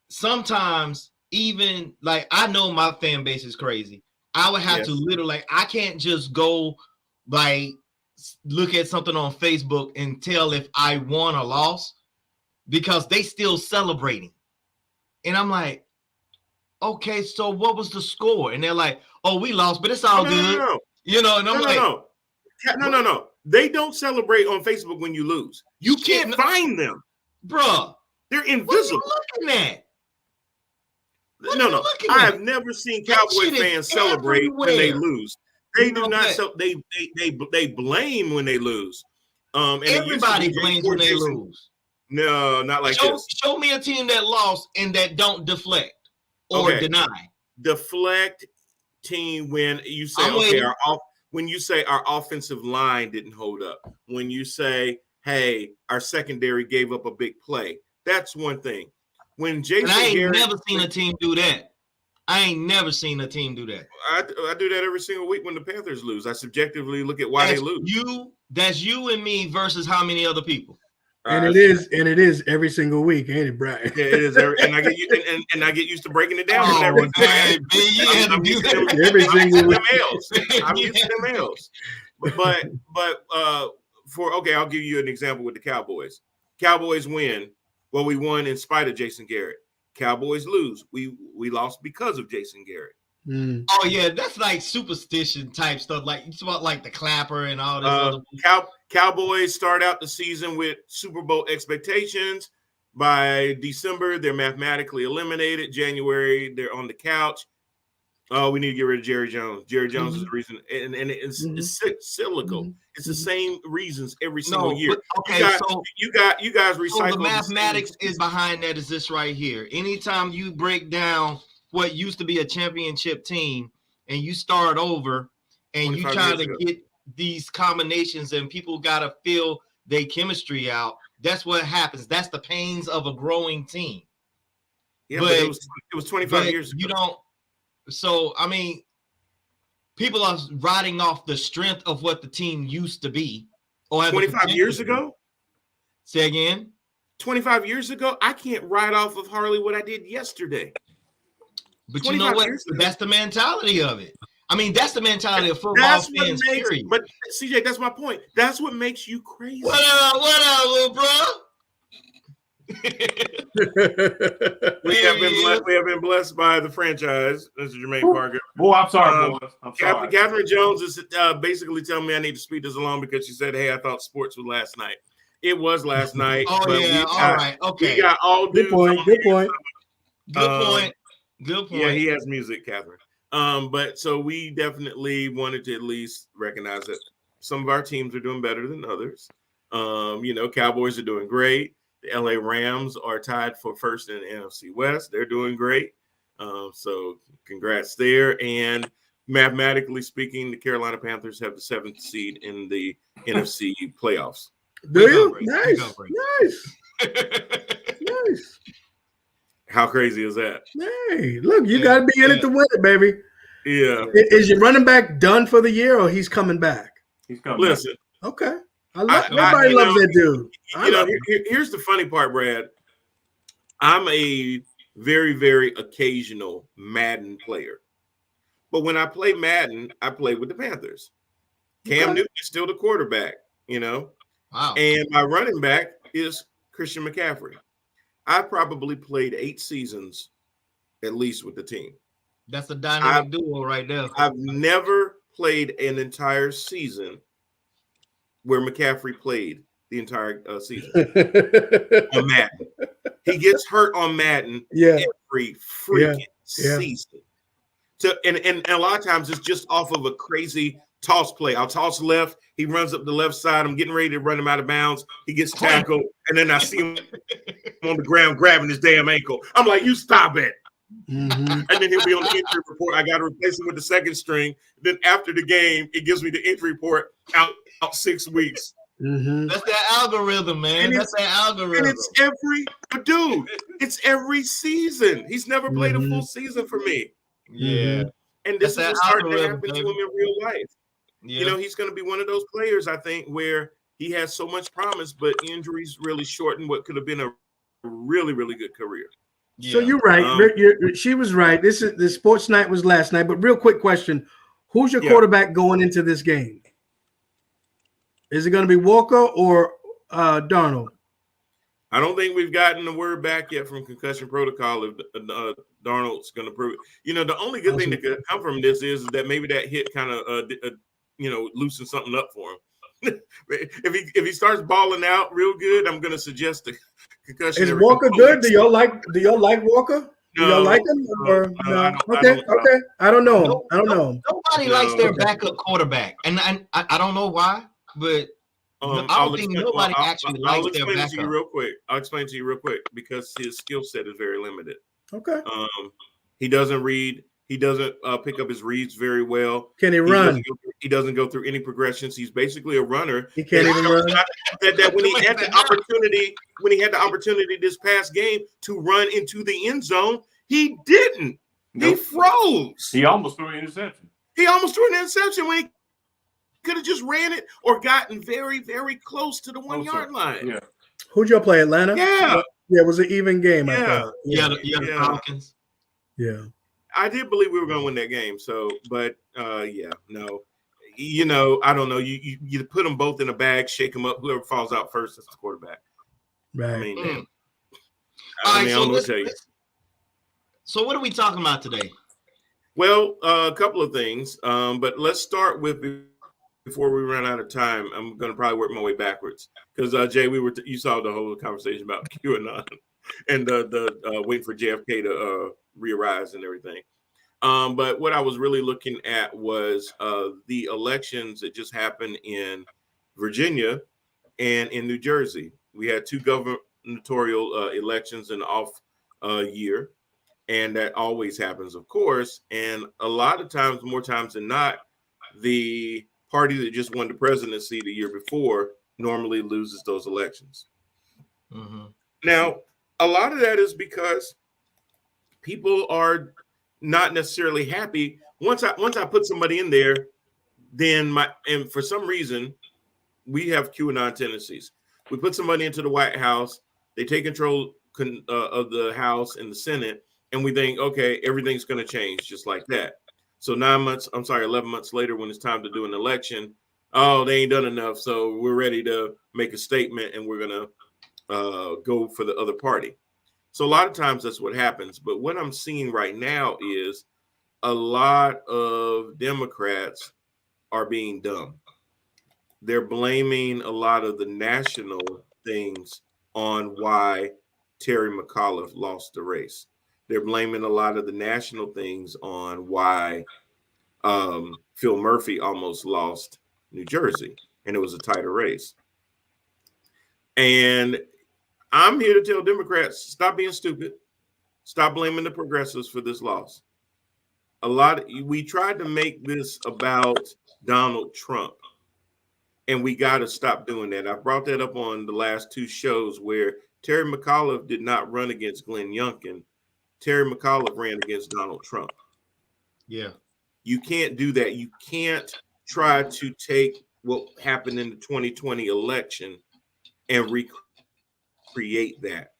sometimes, even like, I know my fan base is crazy. I would have to literally, I can't just go like look at something on Facebook and tell if I won or lost, because they still celebrating. And I'm like, okay, so what was the score? And they're like, oh, we lost, but it's all good. No. You know, and I'm no. They don't celebrate on Facebook when you lose. You can't find them. Bruh. They're invisible. What are you looking at? No. I have never seen Cowboy fans celebrate when they lose. They do not. They blame when they lose. And everybody blames when they lose. No, not like this. Show me a team that lost and that don't deflect or deny. Deflect team when you say when you say our offensive line didn't hold up. When you say, hey, our secondary gave up a big play. That's one thing. When Jason I ain't never seen a team do that. I do that every single week when the Panthers lose. I subjectively look at why they lose. That's you and me versus how many other people? And it is every single week, ain't it, Brian? Yeah, it is. And I get used to breaking it down. I'm used to them L's. But I'll give you an example with the Cowboys. Cowboys win. Well, we won in spite of Jason Garrett. Cowboys lose. We lost because of Jason Garrett. Oh yeah, that's like superstition type stuff. Like it's about like the clapper and all this. Cowboys start out the season with Super Bowl expectations. By December, they're mathematically eliminated. January, they're on the couch. Oh, we need to get rid of Jerry Jones. Jerry Jones is the reason, and it's cyclical. It's the same reasons every single year. Okay, you guys recycle. So the mathematics is behind that. Is this right here? Anytime you break down what used to be a championship team and you start over and you try to get these combinations and people got to feel their chemistry out, that's what happens. That's the pains of a growing team. Yeah, but it was 25 years ago. You don't. So, I mean, people are riding off the strength of what the team used to be. Or 25 years ago? Say again? 25 years ago? I can't ride off of Harley what I did yesterday. But you know what? That's the mentality of it. I mean, that's the mentality of football fans, period. But, CJ, that's my point. That's what makes you crazy. What up, little bro? We have been blessed by the franchise, Mr. Jermaine Parker. Boy, I'm sorry, boys. I'm sorry. Catherine Jones is basically telling me I need to speed this along because she said, "Hey, I thought sports was last night." It was last night. All right, okay. We got all good point. Good point. Yeah, he has music, Catherine. But so we definitely wanted to at least recognize that some of our teams are doing better than others. Cowboys are doing great. The LA Rams are tied for first in the NFC West. They're doing great. So congrats there. And mathematically speaking, the Carolina Panthers have the 7th seed in the NFC playoffs. Do you? Nice. Nice. How crazy is that? Hey, look, you got to be in it to win it, baby. Yeah. Is your running back done for the year, or he's coming back? He's coming. Listen. Back. Okay. Everybody loves that dude. Here's the funny part, Brad. I'm a very, very occasional Madden player. But when I play Madden, I play with the Panthers. Cam Newton is still the quarterback, Wow. And my running back is Christian McCaffrey. I probably played 8 seasons at least with the team. That's a dynamic duo right there. I've never played an entire season where McCaffrey played the entire season on Madden. He gets hurt on Madden every freaking season. And a lot of times it's just off of a crazy toss play. I'll toss left. He runs up the left side. I'm getting ready to run him out of bounds. He gets tackled. And then I see him on the ground grabbing his damn ankle. I'm like, you stop it. Mm-hmm. And then he'll be on the injury report. I got to replace him with the second string. Then after the game, it gives me the injury report out 6 weeks. Mm-hmm. That's that algorithm, man. That's that algorithm. And it's every season. He's never played a full season for me. Yeah. And this is starting to happen to him in real life. Yeah. He's going to be one of those players, I think, where he has so much promise, but injuries really shorten what could have been a really, really good career. Yeah. So you're right. She was right. The sports night was last night. But real quick question: who's your quarterback going into this game? Is it going to be Walker or Darnold? I don't think we've gotten the word back yet from concussion protocol if Darnold's going to prove it. The only good thing that could come from this is that maybe that hit kind of loosen something up for him. if he starts balling out real good, I'm going to suggest the concussion. Is Walker good? Do y'all like Walker? Do y'all like him? Or no? Okay. I don't know. Nobody likes their backup quarterback, and I don't know why, but I don't think nobody actually likes their backup. I'll explain to you real quick because his skill set is very limited. Okay. He doesn't read. He doesn't pick up his reads very well. Can he run? He doesn't go through any progressions. He's basically a runner. He can't even run. That when he had the opportunity this past game to run into the end zone, he didn't. Nope. He froze. He almost threw an interception. When he could have just ran it or gotten very, very close to the 1 yard line. Yeah. Who'd y'all play? Atlanta? Yeah. Yeah, it was an even game. Yeah. I thought. The Falcons. Yeah. I did believe we were going to win that game. So, but no. I don't know. You put them both in a bag, shake them up. Whoever falls out first is the quarterback. Right. I mean, I don't know what to tell you. So what are we talking about today? Well, a couple of things. But let's start with before we run out of time. I'm going to probably work my way backwards because Jay, you saw the whole conversation about QAnon and the waiting for JFK to re-arise and everything. But what I was really looking at was the elections that just happened in Virginia and in New Jersey. We had 2 gubernatorial elections in the off year, and that always happens, of course. And a lot of times, more times than not, the party that just won the presidency the year before normally loses those elections. Mm-hmm. Now, a lot of that is because people are not necessarily happy. Once I put somebody in there, then and for some reason we have QAnon tendencies. We put somebody into the White House, they take control of the House and the Senate, and we think, okay, everything's going to change just like that. So 11 months later, when it's time to do an election, they ain't done enough. So we're ready to make a statement and we're going to go for the other party. So a lot of times that's what happens. But what I'm seeing right now is a lot of Democrats are being dumb. They're blaming a lot of the national things on why Terry McAuliffe lost the race. They're blaming a lot of the national things on why Phil Murphy almost lost New Jersey, and it was a tighter race. And I'm here to tell Democrats, stop being stupid. Stop blaming the progressives for this loss. we tried to make this about Donald Trump, and we got to stop doing that. I brought that up on the last two shows where Terry McAuliffe did not run against Glenn Youngkin. Terry McAuliffe ran against Donald Trump. Yeah. You can't do that. You can't try to take what happened in the 2020 election and recreate that.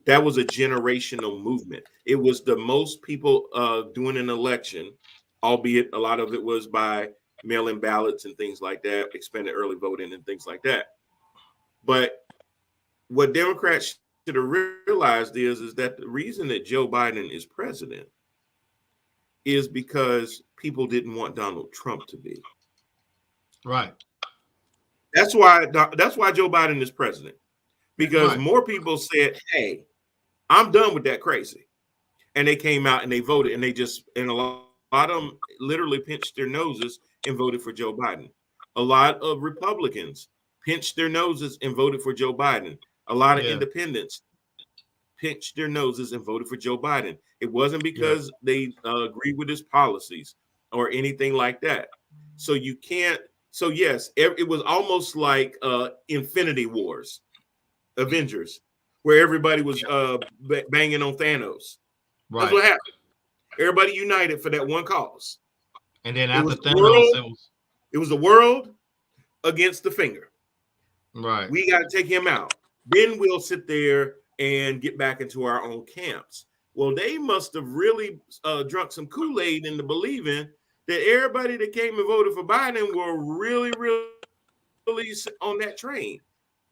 That was a generational movement. It was the most people doing an election, albeit a lot of it was by mail-in ballots and things like that, expanded early voting and things like that. But what Democrats should have realized is that the reason that Joe Biden is president is because people didn't want Donald Trump to be. Right. That's why Joe Biden is president, because more people said, "Hey, I'm done with that crazy," and they came out and they voted, and a lot of them literally pinched their noses and voted for Joe Biden. A lot of Republicans pinched their noses and voted for Joe Biden. A lot of independents pinched their noses and voted for Joe Biden. It wasn't because they agreed with his policies or anything like that. So you can't. So yes, it was almost like Infinity Wars, Avengers, where everybody was banging on Thanos. Right. That's what happened. Everybody united for that one cause. And then after Thanos, it was the world against the finger. Right. We got to take him out. Then we'll sit there and get back into our own camps. Well, they must have really drunk some Kool-Aid into believing that everybody that came and voted for Biden were really, really on that train.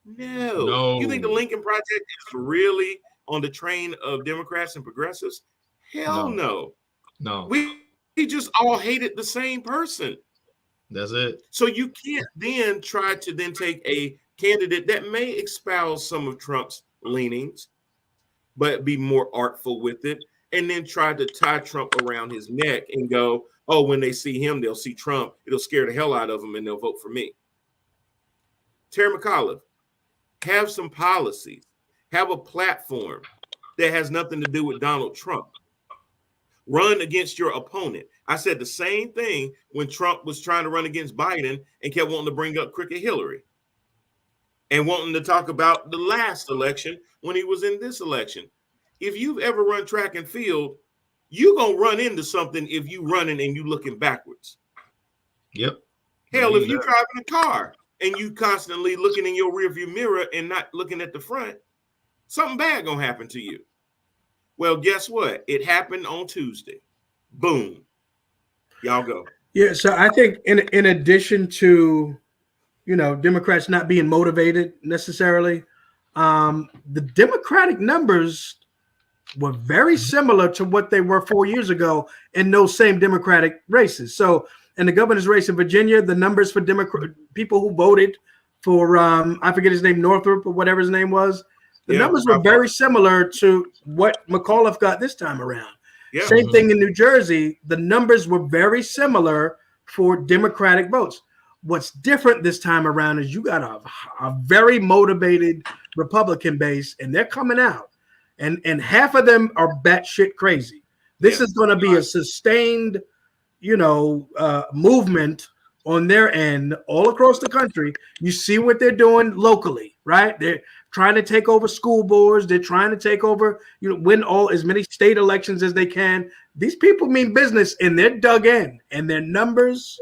No. You think the Lincoln Project is really on the train of Democrats and progressives? Hell no. We just all hated the same person. That's it. So you can't then try to then take a candidate that may espouse some of Trump's leanings, but be more artful with it, and then try to tie Trump around his neck and go, oh, when they see him, they'll see Trump. It'll scare the hell out of them and they'll vote for me. Terry McAuliffe, have some policies, have a platform that has nothing to do with Donald Trump. Run against your opponent. I said the same thing when Trump was trying to run against Biden and kept wanting to bring up Crooked Hillary and wanting to talk about the last election when he was in this election. If you've ever run track and field, you're going to run into something if you running and you looking backwards. Yep. Hell, if you're driving a car and you constantly looking in your rearview mirror and not looking at the front, something bad going to happen to you. Well, guess what? It happened on Tuesday. Boom. Y'all go. Yeah, so I think in addition to, Democrats not being motivated necessarily, the Democratic numbers were very similar to what they were 4 years ago in those same Democratic races. So in the governor's race in Virginia, the numbers for people who voted for, I forget his name, Northrop or whatever his name was, the numbers were very similar to what McAuliffe got this time around. Yeah. Same thing in New Jersey. The numbers were very similar for Democratic votes. What's different this time around is you got a very motivated Republican base, and they're coming out. And half of them are batshit crazy. This is going to be a sustained, movement on their end all across the country. You see what they're doing locally, right? They're trying to take over school boards. They're trying to take over, win as many state elections as they can. These people mean business, and they're dug in, and their numbers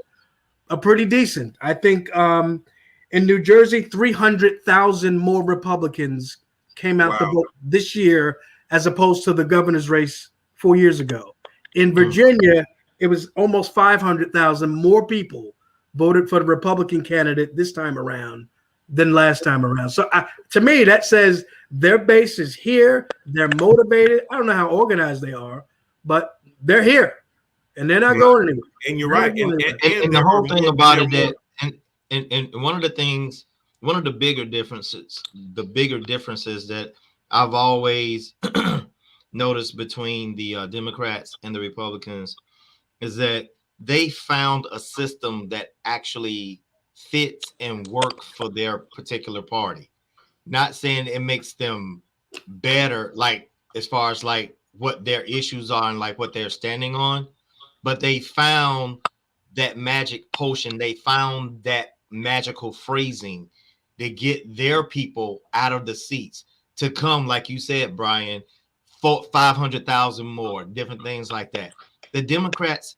are pretty decent. I think in New Jersey, 300,000 more Republicans came out to vote this year as opposed to the governor's race 4 years ago. In Virginia, it was almost 500,000 more people voted for the Republican candidate this time around than last time around. So to me, that says their base is here. They're motivated. I don't know how organized they are, but they're here and they're not going anywhere. And you're right. And the whole thing about it that, and one of the bigger differences that I've always noticed between the Democrats and the Republicans is that they found a system that actually fits and works for their particular party. Not saying it makes them better, like as far as like what their issues are and like what they're standing on, but they found that magic potion. They found that magical phrasing to get their people out of the seats to come, like you said, Brian, 500,000 more, different things like that. The Democrats,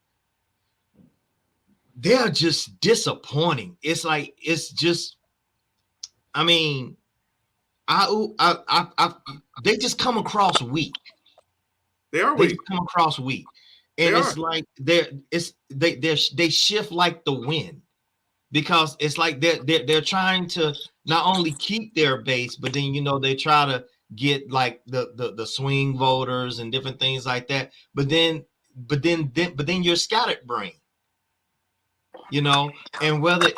they're just disappointing. It's like, it's just, I mean, they just come across weak. They are They weak. just come across weak, and it's like they shift like the wind, because it's like they're trying to not only keep their base, but then they try to get like the swing voters and different things like that. But then you're scattered brain, and whether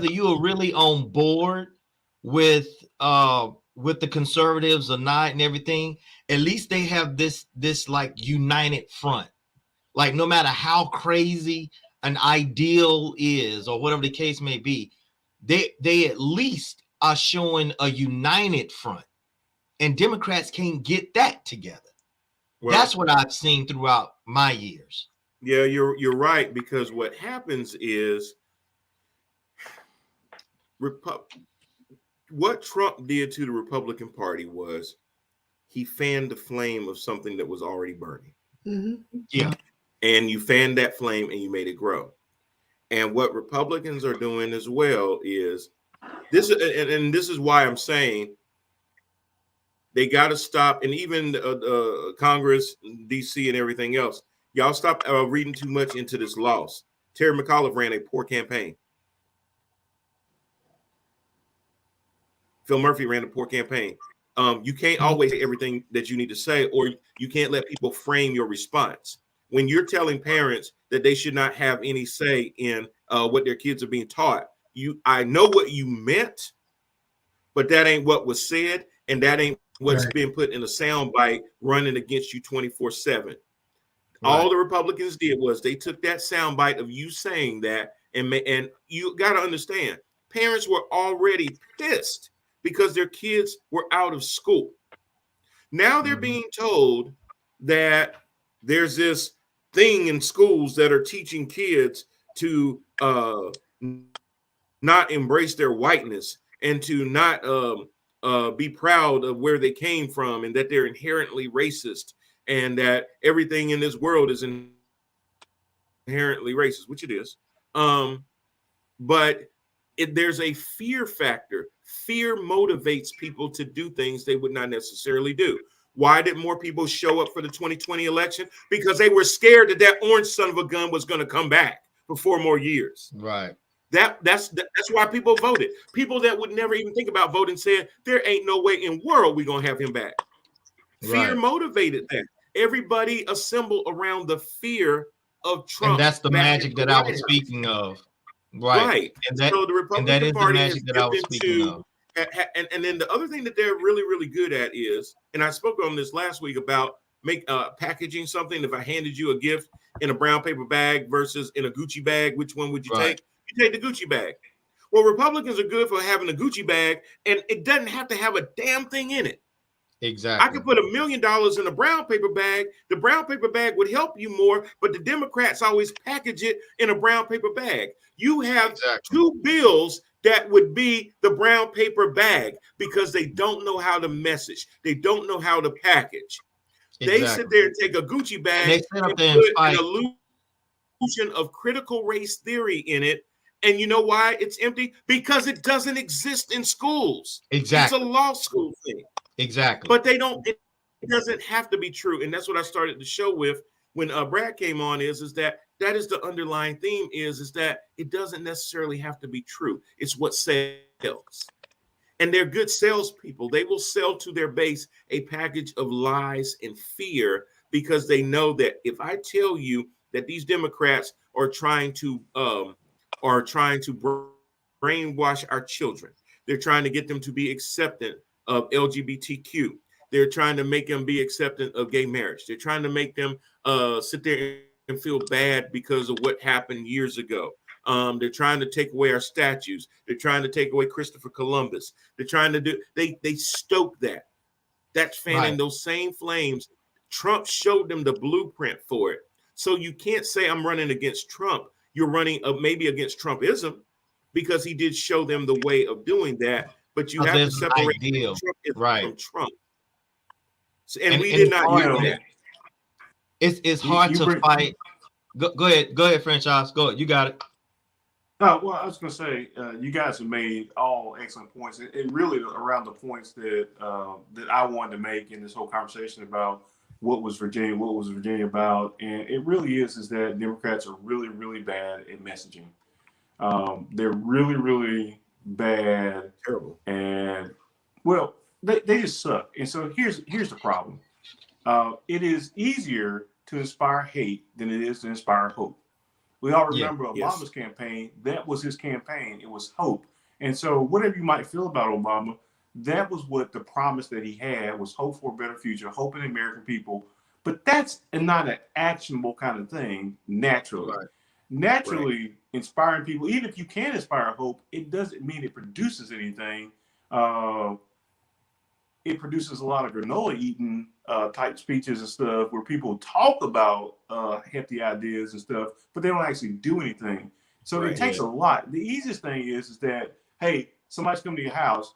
you are really on board with the conservatives or not and everything, at least they have this like united front. Like, no matter how crazy an ideal is or whatever the case may be, they at least are showing a united front, and Democrats can't get that together. Well, that's what I've seen throughout my years. Yeah, you're right, because what happens is what Trump did to the Republican Party was he fanned the flame of something that was already burning. Mm-hmm. Yeah. And you fanned that flame and you made it grow. And what Republicans are doing as well is this, and this is why I'm saying they got to stop. And even Congress, DC, and everything else, y'all stop reading too much into this loss. Terry McAuliffe ran a poor campaign. Phil Murphy ran a poor campaign. You can't always say everything that you need to say, or you can't let people frame your response. When you're telling parents that they should not have any say in what their kids are being taught, I know what you meant, but that ain't what was said, and that ain't what's been put in a soundbite running against you 24/7. Right. All the Republicans did was they took that soundbite of you saying that, and you got to understand, parents were already pissed because their kids were out of school. Now they're being told that there's this thing in schools that are teaching kids to not embrace their whiteness and to not be proud of where they came from, and that they're inherently racist, and that everything in this world is inherently racist, which it is. But there's a fear factor. Fear motivates people to do things they would not necessarily do. Why did more people show up for the 2020 election? Because they were scared that orange son of a gun was going to come back for 4 more years. Right. That's why people voted. People that would never even think about voting said, there ain't no way in world we're going to have him back. Fear motivated that. Everybody assembled around the fear of Trump. And that's the magic that I was speaking of. Right. And so the Republican Party has dipped into, and then the other thing that they're really, really good at is, and I spoke on this last week about packaging something. If I handed you a gift in a brown paper bag versus in a Gucci bag, which one would you take? You take the Gucci bag. Well, Republicans are good for having a Gucci bag, and it doesn't have to have a damn thing in it. Exactly. I could put $1 million in a brown paper bag. The brown paper bag would help you more, but the Democrats always package it in a brown paper bag. You have 2 bills that would be the brown paper bag because they don't know how to message. They don't know how to package. They sit there and take a Gucci bag and put an illusion of critical race theory in it. And you know why it's empty? Because it doesn't exist in schools. Exactly. It's a law school thing. Exactly. But it doesn't have to be true. And that's what I started the show with when Brad came on is that is the underlying theme is that it doesn't necessarily have to be true. It's what sells. And they're good salespeople. They will sell to their base a package of lies and fear because they know that if I tell you that these Democrats are trying to brainwash our children, they're trying to get them to be acceptant of LGBTQ. They're trying to make them be acceptant of gay marriage. They're trying to make them sit there and feel bad because of what happened years ago. They're trying to take away our statues. They're trying to take away Christopher Columbus. They're trying to do, they stoke that. That's fanning those same flames. Trump showed them the blueprint for it. So you can't say I'm running against Trump. You're running maybe against Trumpism because he did show them the way of doing that. But you have to separate Trumpism from Trump. And we did not do that. It's hard to fight. Go ahead, franchise. Go ahead. You got it. Well, I was going to say, you guys have made all excellent points, and really around the points that I wanted to make in this whole conversation about what was Virginia about, and it really is that Democrats are really, really bad at messaging. They're really, really bad, terrible, and well, they just suck. And so here's the problem: it is easier to inspire hate than it is to inspire hope. We all remember Obama's campaign. That was his campaign. It was hope. And so whatever you might feel about Obama, that was what the promise that he had was hope for a better future, hope in the American people. But that's not an actionable kind of thing naturally. Right. Naturally, inspiring people, even if you can inspire hope, it doesn't mean it produces anything. It produces a lot of granola eating type speeches and stuff where people talk about hefty ideas and stuff, but they don't actually do anything. So it takes a lot. The easiest thing is that, hey, somebody's coming to your house,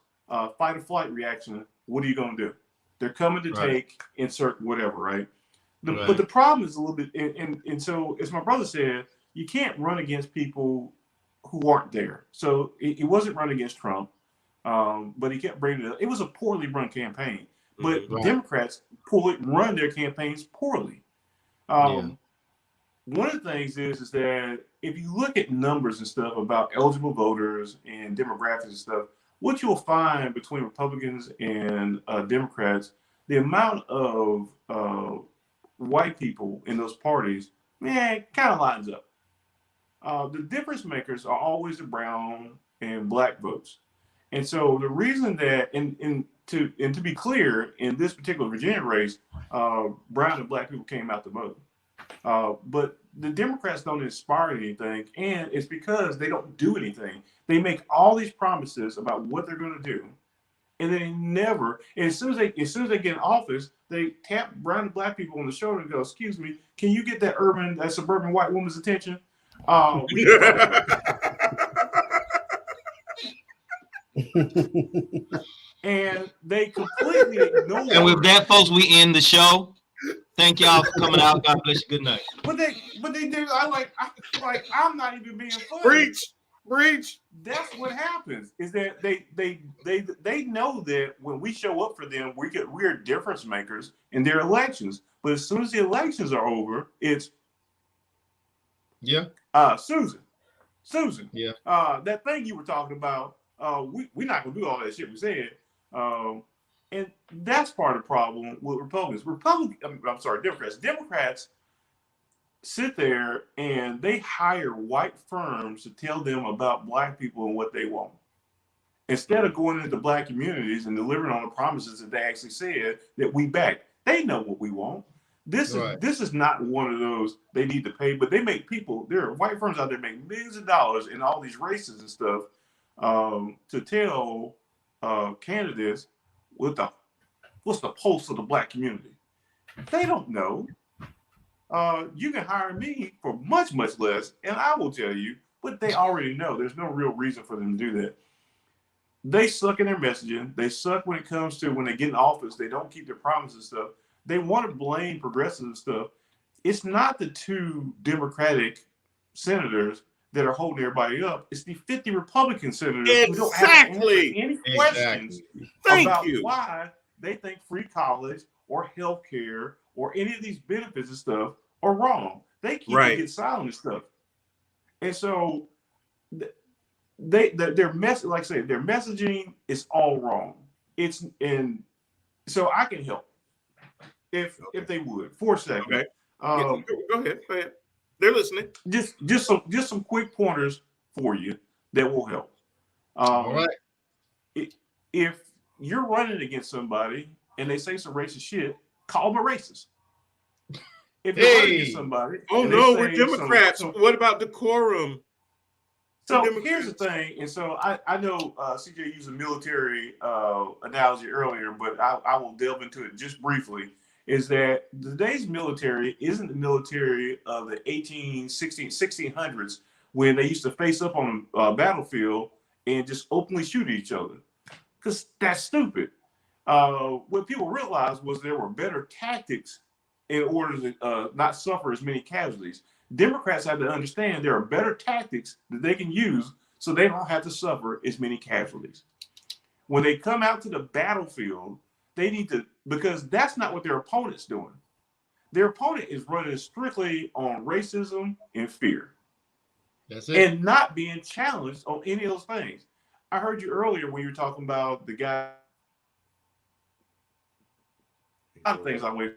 fight or flight reaction. What are you going to do? They're coming to take, insert whatever, right? But the problem is a little bit, and so as my brother said, you can't run against people who aren't there. So it wasn't run against Trump. But he kept bringing it up. It was a poorly run campaign, but Democrats run their campaigns poorly. One of the things is that if you look at numbers and stuff about eligible voters and demographics and stuff, what you'll find between Republicans and Democrats, the amount of white people in those parties, kind of lines up. The difference makers are always the brown and black votes. And so the reason that, and to be clear, in this particular Virginia race, brown and black people came out to vote. But the Democrats don't inspire anything, and it's because they don't do anything. They make all these promises about what they're going to do, and they never. And as soon as they get in office, they tap brown and black people on the shoulder and go, "Excuse me, can you get that suburban white woman's attention?" And they completely ignore. And with that, folks, we end the show. Thank y'all for coming out. God bless you. Good night. But they do. I'm not even being funny. Breach. That's what happens. Is that they know that when we show up for them, we're difference makers in their elections. But as soon as the elections are over, it's Susan. That thing you were talking about. We're not gonna do all that shit we said. And that's part of the problem with Republicans. Democrats. Democrats sit there and they hire white firms to tell them about black people and what they want. Instead of going into black communities and delivering on the promises that they actually said that we back. They know what we want. This is not one of those they need to pay, but they make people, there are white firms out there make millions of dollars in all these races and stuff to tell candidates what's the pulse of the black community. They don't know. You can hire me for much, much less, and I will tell you, but they already know. There's no real reason for them to do that. They suck in their messaging. They suck when it comes to when they get in office. They don't keep their promises and stuff. They want to blame progressives and stuff. It's not the two Democratic senators that are holding everybody up. It's the 50 Republican senators who don't have any questions about why they think free college or health care or any of these benefits and stuff are wrong. They can't get silent and stuff. And so their messaging is all wrong. So I can help if they would for a second. Okay. Go ahead. They're listening. Just some quick pointers for you that will help. All right. If you're running against somebody and they say some racist shit, call them a racist. If you're running against somebody, we're Democrats. What about decorum? So here's the thing, and so I know CJ used a military analogy earlier, but I will delve into it just briefly. is that today's military isn't the military of the 1600s when they used to face up on a battlefield and just openly shoot at each other. Because that's stupid. What people realized was there were better tactics in order to not suffer as many casualties. Democrats have to understand there are better tactics that they can use so they don't have to suffer as many casualties. When they come out to the battlefield, they need to, because that's not what their opponent's doing. Their opponent is running strictly on racism and fear. That's it. And not being challenged on any of those things. I heard you earlier when you were talking about the guy. A lot of things I went,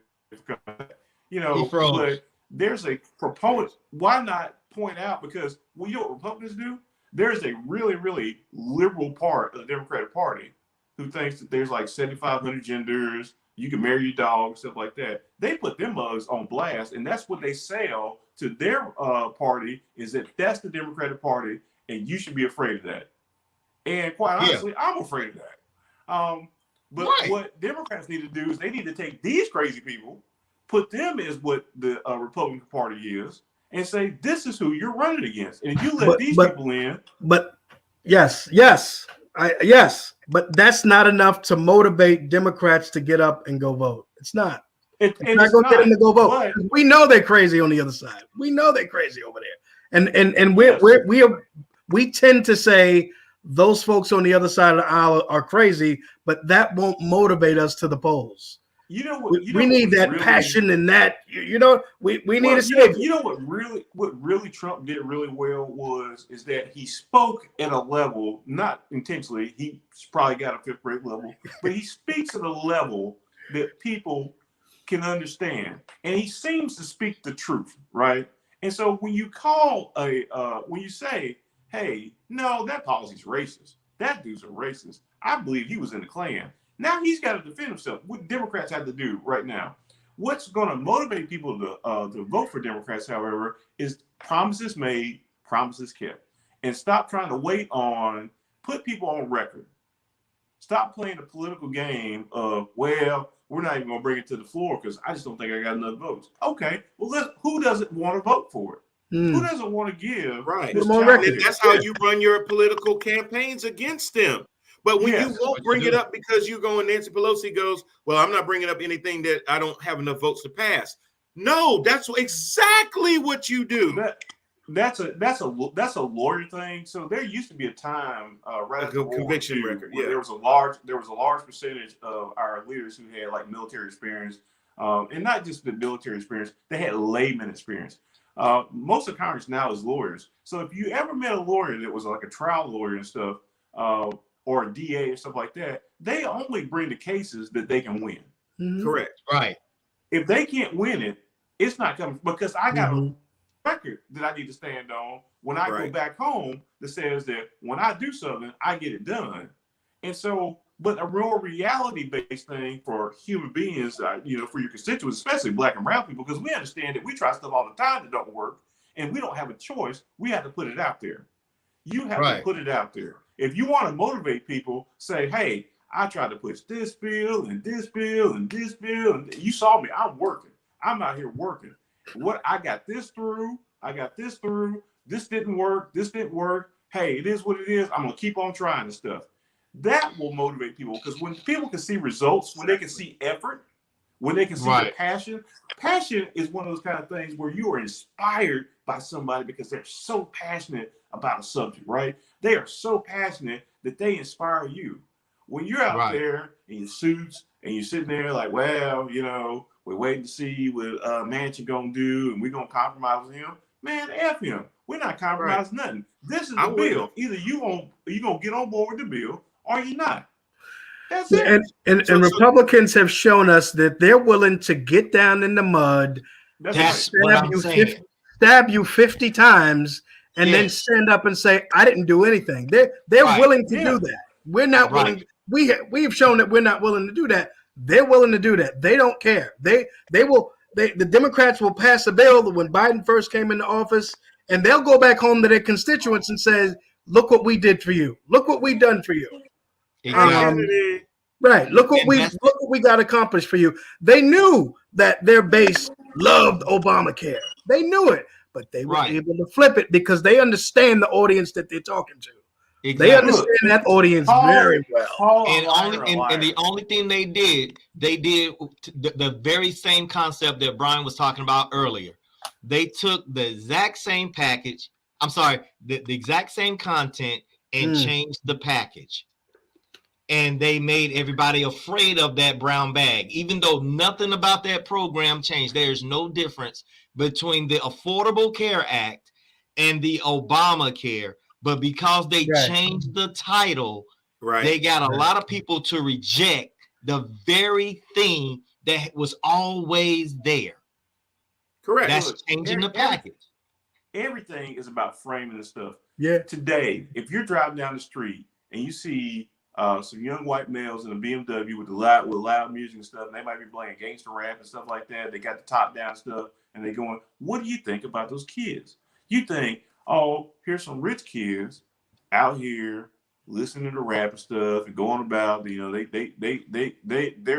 but there's a proponent. Why not point out? Because what Republicans do, there's a really, really liberal part of the Democratic Party who thinks that there's like 7,500 genders, you can marry your dog, stuff like that. They put them mugs on blast, and that's what they sell to their party, is that that's the Democratic Party, and you should be afraid of that. And quite honestly, I'm afraid of that. But what Democrats need to do is they need to take these crazy people, put them as what the Republican Party is, and say, this is who you're running against. And if you let these people in. But yes, but that's not enough to motivate Democrats to get up and go vote. It's not. It's not going to get them to go vote. We know they're crazy on the other side. We know they're crazy over there. And we tend to say those folks on the other side of the aisle are crazy, but that won't motivate us to the polls. You know what? We need that really, passion and that. We need to say. What really Trump did really well is that he spoke at a level, not intentionally. He probably got a fifth grade level, but he speaks at a level that people can understand, and he seems to speak the truth, right? And so when you call when you say, "Hey, no, that policy's racist. That dude's a racist. I believe he was in the Klan." Now he's got to defend himself. What Democrats have to do right now, what's going to motivate people to vote for Democrats, however, is promises made, promises kept. And stop trying to wait on, put people on record. Stop playing the political game of, well, we're not even going to bring it to the floor because I just don't think I got enough votes. Okay, well, who doesn't want to vote for it? Who doesn't want to give? Right. And that's how you run your political campaigns against them. But when you won't bring it up because you go and Nancy Pelosi goes, well, I'm not bringing up anything that I don't have enough votes to pass. No, that's exactly what you do. That's a lawyer thing. So there used to be a time, right after conviction record. Yeah, there was a large percentage of our leaders who had like military experience, and not just the military experience. They had layman experience. Most of Congress now is lawyers. So if you ever met a lawyer that was like a trial lawyer and stuff, or a DA or stuff like that, they only bring the cases that they can win. Correct. Right. If they can't win it, it's not coming, because I got a record that I need to stand on when I go back home that says that when I do something, I get it done. And so, but a real reality-based thing for human beings, for your constituents, especially Black and brown people, because we understand that we try stuff all the time that don't work, and we don't have a choice. We have to put it out there. You have to put it out there. If you want to motivate people, say, hey, I tried to push this bill and this bill and this bill. And you saw me. I'm working. I'm out here working. I got this through. I got this through. This didn't work. This didn't work. Hey, it is what it is. I'm going to keep on trying and stuff. That will motivate people, because when people can see results, when they can see effort, when they can see the passion is one of those kind of things where you are inspired by somebody because they're so passionate about a subject, right? They are so passionate that they inspire you. When you're out there in your suits and you're sitting there like, well, we're waiting to see what Manchin gonna do, and we're gonna compromise with him. Man, F him. We're not compromising nothing. This is the bill. Either you gonna get on board with the bill or you're not. That's it. And Republicans have shown us that they're willing to get down in the mud, stab you 50 times, and then stand up and say, I didn't do anything. They're willing to do that. We're not willing. We have shown that we're not willing to do that. They're willing to do that. They don't care. The Democrats will pass a bill when Biden first came into office, and they'll go back home to their constituents and say, look what we did for you. Look what we've done for you. Exactly. Right. Look what And we got accomplished for you. They knew that their base loved Obamacare. They knew it, but they were able to flip it because they understand the audience that they're talking to. Exactly. They understand that audience very well. And the only thing they did the very same concept that Brian was talking about earlier. They took the exact same package. I'm sorry, the exact same content and changed the package. And they made everybody afraid of that brown bag, even though nothing about that program changed. There's no difference between the Affordable Care Act and the Obamacare. But because they changed the title, they got a lot of people to reject the very thing that was always there. Correct. That's changing the package. Everything is about framing and stuff. Yeah. Today, if you're driving down the street and you see some young white males in a BMW with loud music and stuff, and they might be playing gangster rap and stuff like that. They got the top down stuff, and they going, "What do you think about those kids?" You think, "Oh, here's some rich kids out here listening to rap and stuff and going about, they're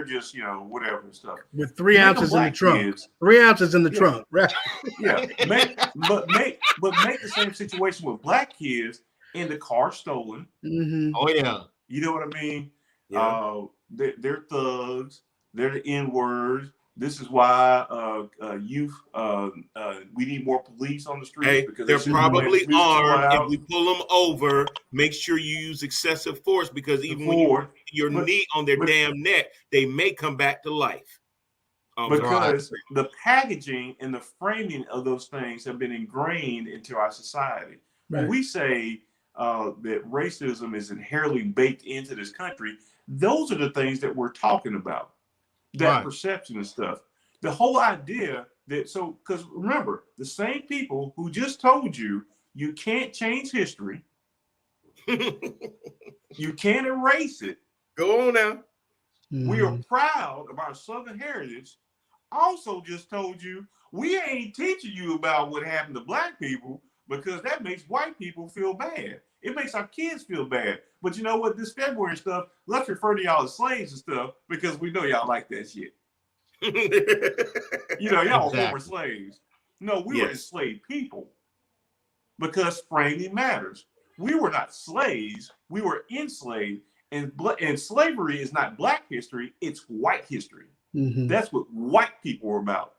just, whatever and stuff." With 3 ounces in the trunk. Kids, 3 ounces in the trunk, right? Yeah. But make the same situation with black kids and the car stolen. Mm-hmm. Oh yeah. You know what I mean? Yeah. They're thugs. They're the N-words. This is why youth. We need more police on the streets because they're probably armed. If we pull them over, make sure you use excessive force because even when your knee on their damn neck, they may come back to life. Because the packaging and the framing of those things have been ingrained into our society. Right. When we say that racism is inherently baked into this country, those are the things that we're talking about. That perception and stuff. The whole idea that, because remember, the same people who just told you can't change history, you can't erase it. Go on now. We are proud of our Southern heritage. Also just told you we ain't teaching you about what happened to black people because that makes white people feel bad. It makes our kids feel bad. But you know what? This February stuff, let's refer to y'all as slaves and stuff because we know y'all like that shit. Y'all were slaves. No, we were enslaved people because framing matters. We were not slaves. We were enslaved. And slavery is not black history. It's white history. Mm-hmm. That's what white people were about.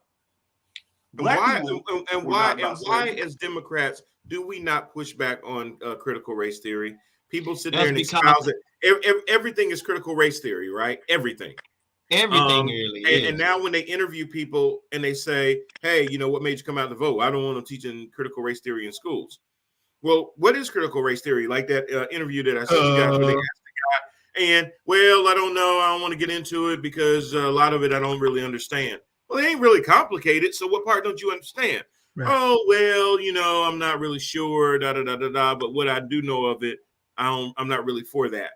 Why as Democrats do we not push back on critical race theory? People sit there and espouse it. Everything is critical race theory, right? Everything really is. And now when they interview people and they say, "Hey, what made you come out to vote? I don't want them teaching critical race theory in schools." Well, what is critical race theory? Like that interview that I said you guys when they asked the guy, and I don't know. I don't want to get into it because a lot of it I don't really understand. Well, it ain't really complicated. So what part don't you understand? Right. Oh, well, I'm not really sure, but what I do know of it, I'm not really for that.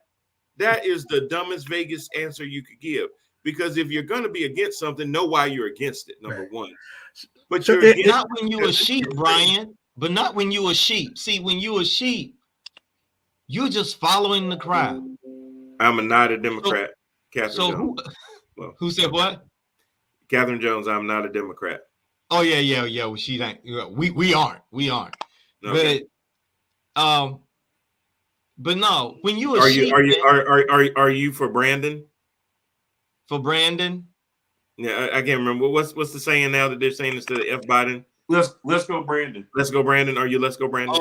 That is the dumbest, vaguest answer you could give. Because if you're going to be against something, know why you're against it, number one. But you're not when you're a sheep, Brian, but not when you're a sheep. See, when you're a sheep, you're just following the crowd. I'm not a Democrat, Catherine Jones. Who said what? Catherine Jones, I'm not a Democrat. Oh yeah. Well, she ain't. We aren't. Okay. But no. When you are you for Brandon? For Brandon? Yeah, I can't remember. What's the saying now that they're saying instead of F Biden? Let's go Brandon. Let's go Brandon. Are you let's go Brandon?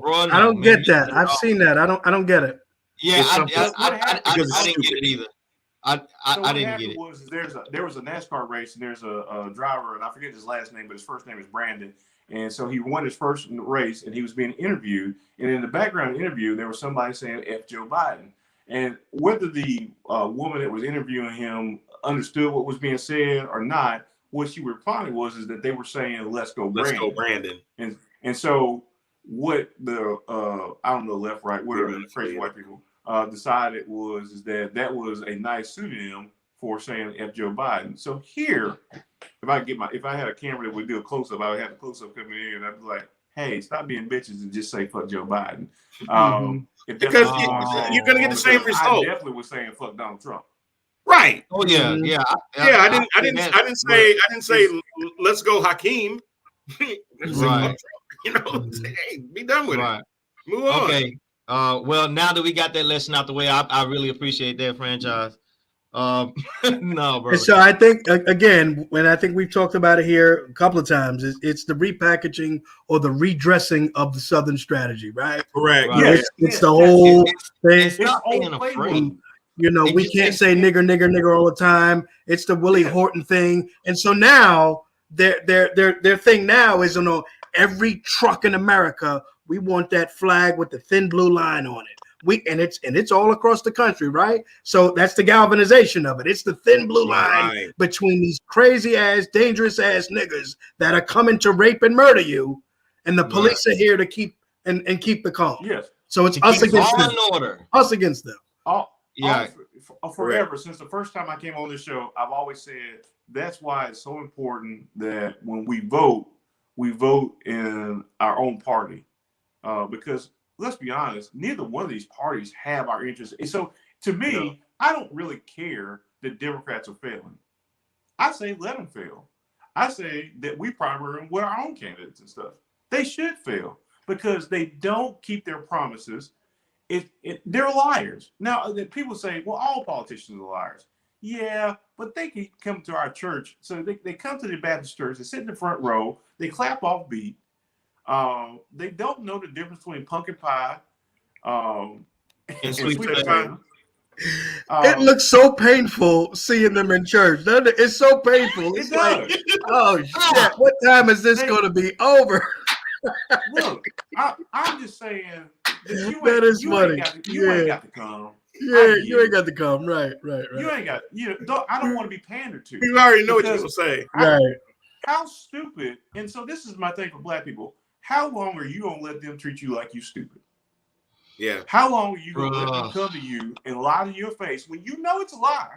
Brandon. I don't get that. I've seen that. I don't get it. Yeah, I didn't get it either. I didn't get it. There was a NASCAR race and there's a driver and I forget his last name, but his first name is Brandon. And so he won his first race and he was being interviewed. And in the background interview, there was somebody saying F Joe Biden. And whether the woman that was interviewing him understood what was being said or not, what she responded was that they were saying, "Let's go, Brandon." Let's go, Brandon. And so what the I don't know, left, right, whatever the crazy white people decided was that was a nice pseudonym for saying F Joe Biden. So here, if I had a camera that would do a close up, I would have a close up coming in, and I'd be like, "Hey, stop being bitches and just say fuck Joe Biden." Because you're gonna get the same result. I definitely was saying fuck Donald Trump. Right. Oh yeah, yeah, I didn't say let's go Hakeem. Right. You know, hey, be done with Right. it. Move on. Okay. Well, now that we got that lesson out the way, I really appreciate that, franchise. No, bro. And so I think again, when I think we've talked about it here a couple of times, it's the repackaging or the redressing of the Southern strategy, right? Correct. Right. Yeah, it's the whole thing. It's not being old afraid. You know, we can't say nigger, nigger, nigger all the time. It's the Willie Horton thing, and so now their thing now is, you know, every truck in America, we want that flag with the thin blue line on it. It's all across the country, right? So that's the galvanization of it. It's the thin blue line between these crazy ass, dangerous ass niggas that are coming to rape and murder you, and the police are here to keep and keep the calm. Yes. So it's us against them. Order. Us against them. Forever, since the first time I came on this show, I've always said that's why it's so important that when we vote in our own party, because let's be honest, neither one of these parties have our interests. And so to me, I don't really care that Democrats are failing. I say let them fail. I say that we primary them with our own candidates and stuff. They should fail because they don't keep their promises. They're liars. Now, people say, well, all politicians are liars. Yeah, but they can come to our church. So they come to the Baptist church, they sit in the front row, they clap off beat. They don't know the difference between pumpkin pie and sweet potato. It looks so painful seeing them in church. Doesn't it? It's so painful. It's like, oh shit, what time is this going to be over? Look, I'm just saying that is funny. You ain't got to come. Yeah, you ain't got to come. Right. You ain't got. I don't want to be pandered to. You already know what you're gonna say. Right. How stupid? And so this is my thing for Black people. How long are you gonna let them treat you like you stupid? Yeah. How long are you gonna let them come to you and lie to your face when you know it's a lie?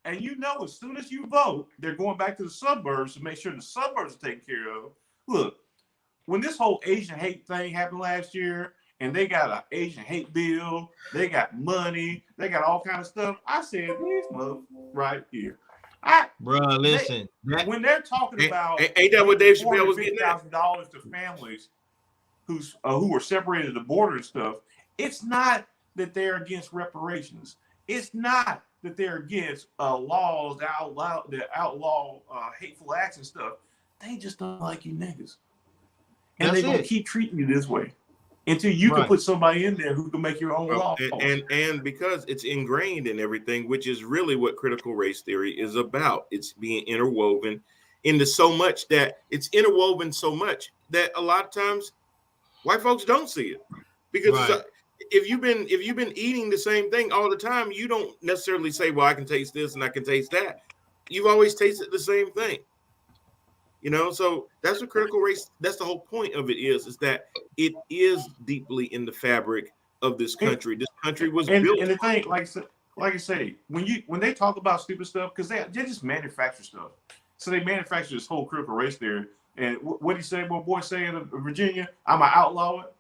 And you know as soon as you vote, they're going back to the suburbs to make sure the suburbs are taken care of. Look, when this whole Asian hate thing happened last year, and they got an Asian hate bill, they got money, they got all kind of stuff. I said, these motherfuckers right here. Listen. When they're talking about ain't that what Dave Chappelle was getting at? $450,000 to families who were separated at the border and stuff, it's not that they're against reparations. It's not that they're against laws that outlaw hateful acts and stuff. They just don't like you niggas. And they're going to keep treating you this way until you can put somebody in there who can make your own law. And because it's ingrained in everything, which is really what critical race theory is about. It's being interwoven into so much that it's interwoven so much that a lot of times white folks don't see it. Because if you've been eating the same thing all the time, you don't necessarily say, well, I can taste this and I can taste that. You've always tasted the same thing. You know, so that's what critical race, that's the whole point of it is that it is deeply in the fabric of this country. This country was built. And the thing, like I say, when they talk about stupid stuff, because they just manufacture stuff. So they manufacture this whole critical race theory. And what he said, what boy saying in Virginia, I'm going to outlaw it.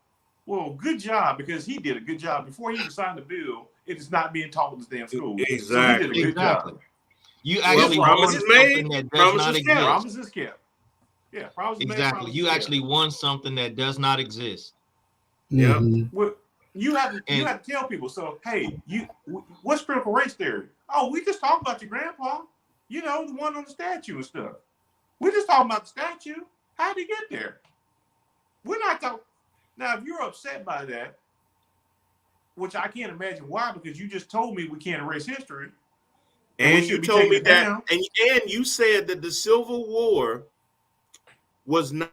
Well, good job, because he did a good job. Before he even signed the bill, it is not being taught in this damn school. Exactly. So he did a good job. You actually promises made, promises kept. Promises kept. Yeah, exactly. You actually won something that does not exist. Yeah. Well, you have to tell people. So, hey, what's critical race theory? Oh, we just talking about your grandpa. You know, the one on the statue and stuff. We just talking about the statue. How did he get there? We're not talking. Now, if you're upset by that, which I can't imagine why, because you just told me we can't erase history, and you told me that, and you said that the Civil War was not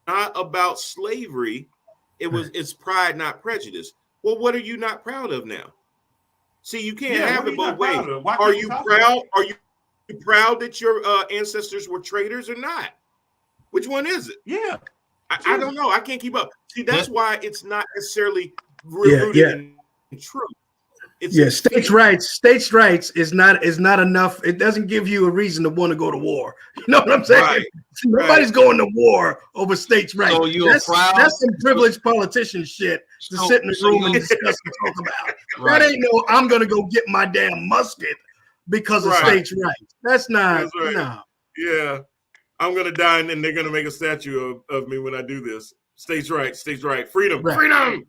about slavery. It's pride, not prejudice. Well, what are you not proud of now? See, you can't have it both ways. Are you proud? Are you proud that your ancestors were traitors or not? Which one is it? Yeah. I don't know. I can't keep up. See, that's why it's not necessarily rooted in truth. States' rights is not enough. It doesn't give you a reason to want to go to war. You know what I'm saying? Right. Nobody's going to war over states' rights. So that's some privileged politician shit to sit in the room and discuss and talk about. That ain't no, I'm going to go get my damn musket because of Right. states' rights. That's not, That's right. no. Yeah. I'm gonna die and then they're gonna make a statue of me when I do this. States' rights, freedom, Right. freedom,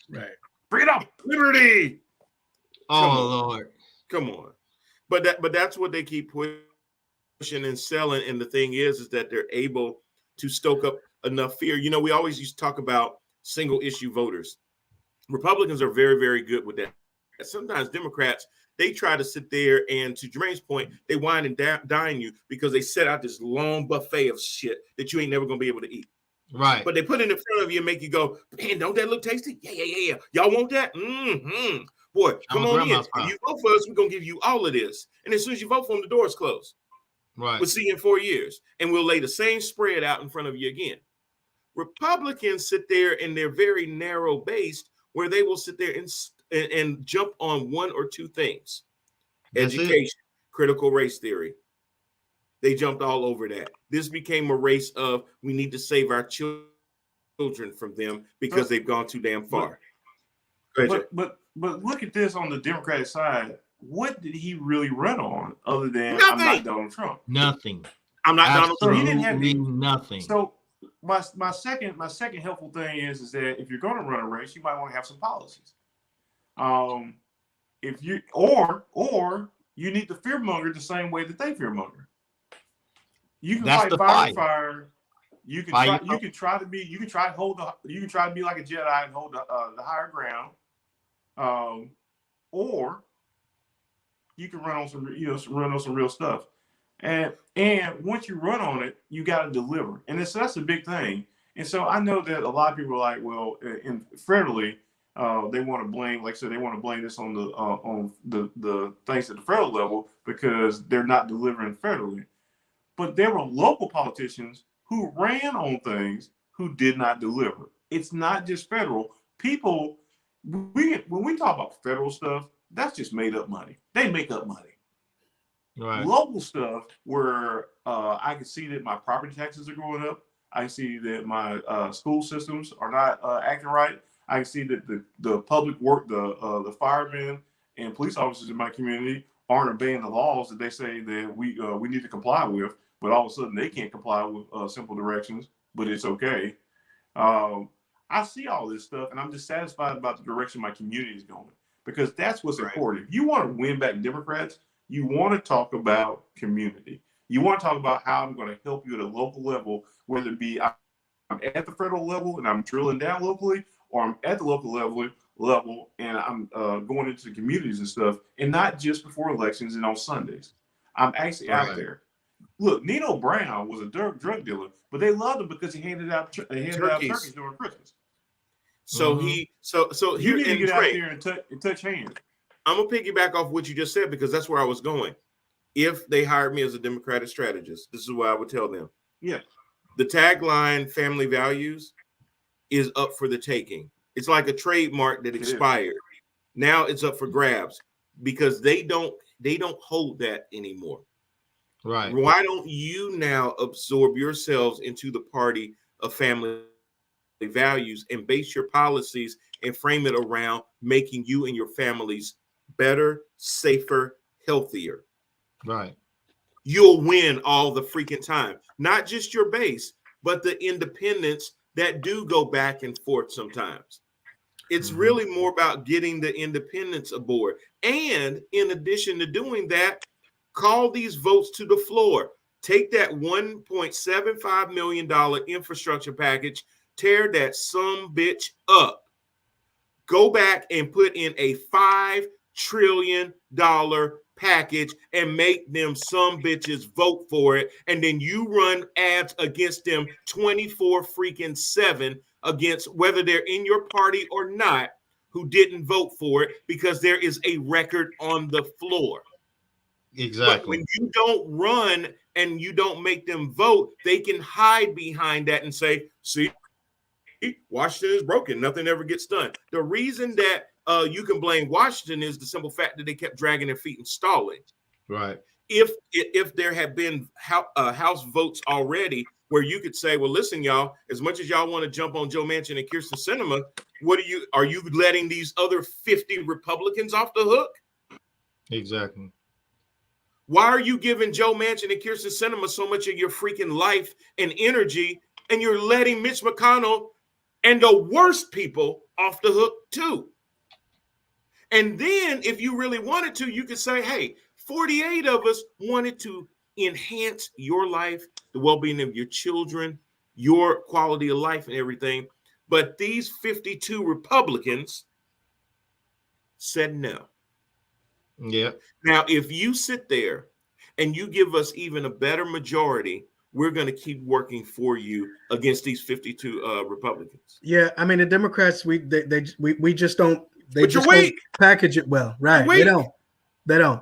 Right. Freedom. liberty. Oh Lord. Come on. But that's what they keep pushing and selling. And the thing is that they're able to stoke up enough fear. You know, we always used to talk about single issue voters. Republicans are very, very good with that. Sometimes Democrats, they try to sit there and, to Jermaine's point, they wine and dine you because they set out this long buffet of shit that you ain't never gonna be able to eat. Right. But they put it in front of you and make you go, man, don't that look tasty? Yeah. Y'all want that? Mm-hmm. Boy, come on in. If you vote for us, we're gonna give you all of this. And as soon as you vote for them, the door's closed. Right. We'll see you in 4 years. And we'll lay the same spread out in front of you again. Republicans sit there and they're very narrow based, where they will sit there and jump on one or two things. That's Education, critical race theory. They jumped all over that. This became a race of, we need to save our children from them because they've gone too damn far. But look at this on the Democratic side. What did he really run on other than I'm not Donald Trump? Nothing. I'm not Donald Trump. So he didn't have nothing. So my second helpful thing is that if you're going to run a race, you might want to have some policies. If you or you need to fearmonger the same way that they fearmonger. You can fight fire with fire. You can try to be like a Jedi and hold the higher ground. Or you can run on some real stuff. And once you run on it, you got to deliver. And that's a big thing. And so I know that a lot of people are like, well, federally, they want to blame, like I said, they want to blame this on the things at the federal level because they're not delivering federally. But there were local politicians who ran on things who did not deliver. It's not just federal. People, when we talk about federal stuff, that's just made up money. They make up money. Right. Local stuff where I can see that my property taxes are going up. I can see that my school systems are not acting right. I can see that the public work, the firemen and police officers in my community aren't obeying the laws that they say that we need to comply with. But all of a sudden they can't comply with simple directions. But it's okay. I see all this stuff, and I'm dissatisfied about the direction my community is going because that's what's important. If you want to win back Democrats, you want to talk about community. You want to talk about how I'm going to help you at a local level, whether it be I'm at the federal level and I'm drilling down locally, or I'm at the local level and I'm going into the communities and stuff, and not just before elections and on Sundays. I'm actually out there. Look, Nino Brown was a drug dealer, but they loved him because he handed out turkeys during Christmas. So so you need to get out there and touch hands. I'm gonna piggyback off what you just said because that's where I was going. If they hired me as a Democratic strategist, this is what I would tell them. Yeah. The tagline "Family Values" is up for the taking. It's like a trademark that expired. Now it's up for grabs because they don't hold that anymore. Right. Why don't you now absorb yourselves into the party of family values and base your policies and frame it around making you and your families better, safer, healthier? Right. You'll win all the freaking time. Not just your base, but the independents that do go back and forth sometimes. It's really more about getting the independents aboard. And in addition to doing that, call these votes to the floor. Take that $1.75 million infrastructure package, tear that some bitch up. Go back and put in a $5 trillion package and make them some bitches vote for it. And then you run ads against them 24/7 against whether they're in your party or not, who didn't vote for it, because there is a record on the floor. Exactly. But when you don't run and you don't make them vote, they can hide behind that and say, see, Washington is broken. Nothing ever gets done. The reason that you can blame Washington is the simple fact that they kept dragging their feet and stalling. Right. If there had been House votes already where you could say, well, listen, y'all, as much as y'all want to jump on Joe Manchin and Kyrsten Sinema, are you letting these other 50 Republicans off the hook? Exactly. Why are you giving Joe Manchin and Kyrsten Sinema so much of your freaking life and energy, and you're letting Mitch McConnell and the worst people off the hook too? And then if you really wanted to, you could say, hey, 48 of us wanted to enhance your life, the well-being of your children, your quality of life and everything. But these 52 Republicans said no. Yeah. Now, if you sit there and you give us even a better majority, we're going to keep working for you against these 52 Republicans. Yeah, I mean the Democrats, we just don't. They But just you're don't weak. package it well, right? You're weak. They don't.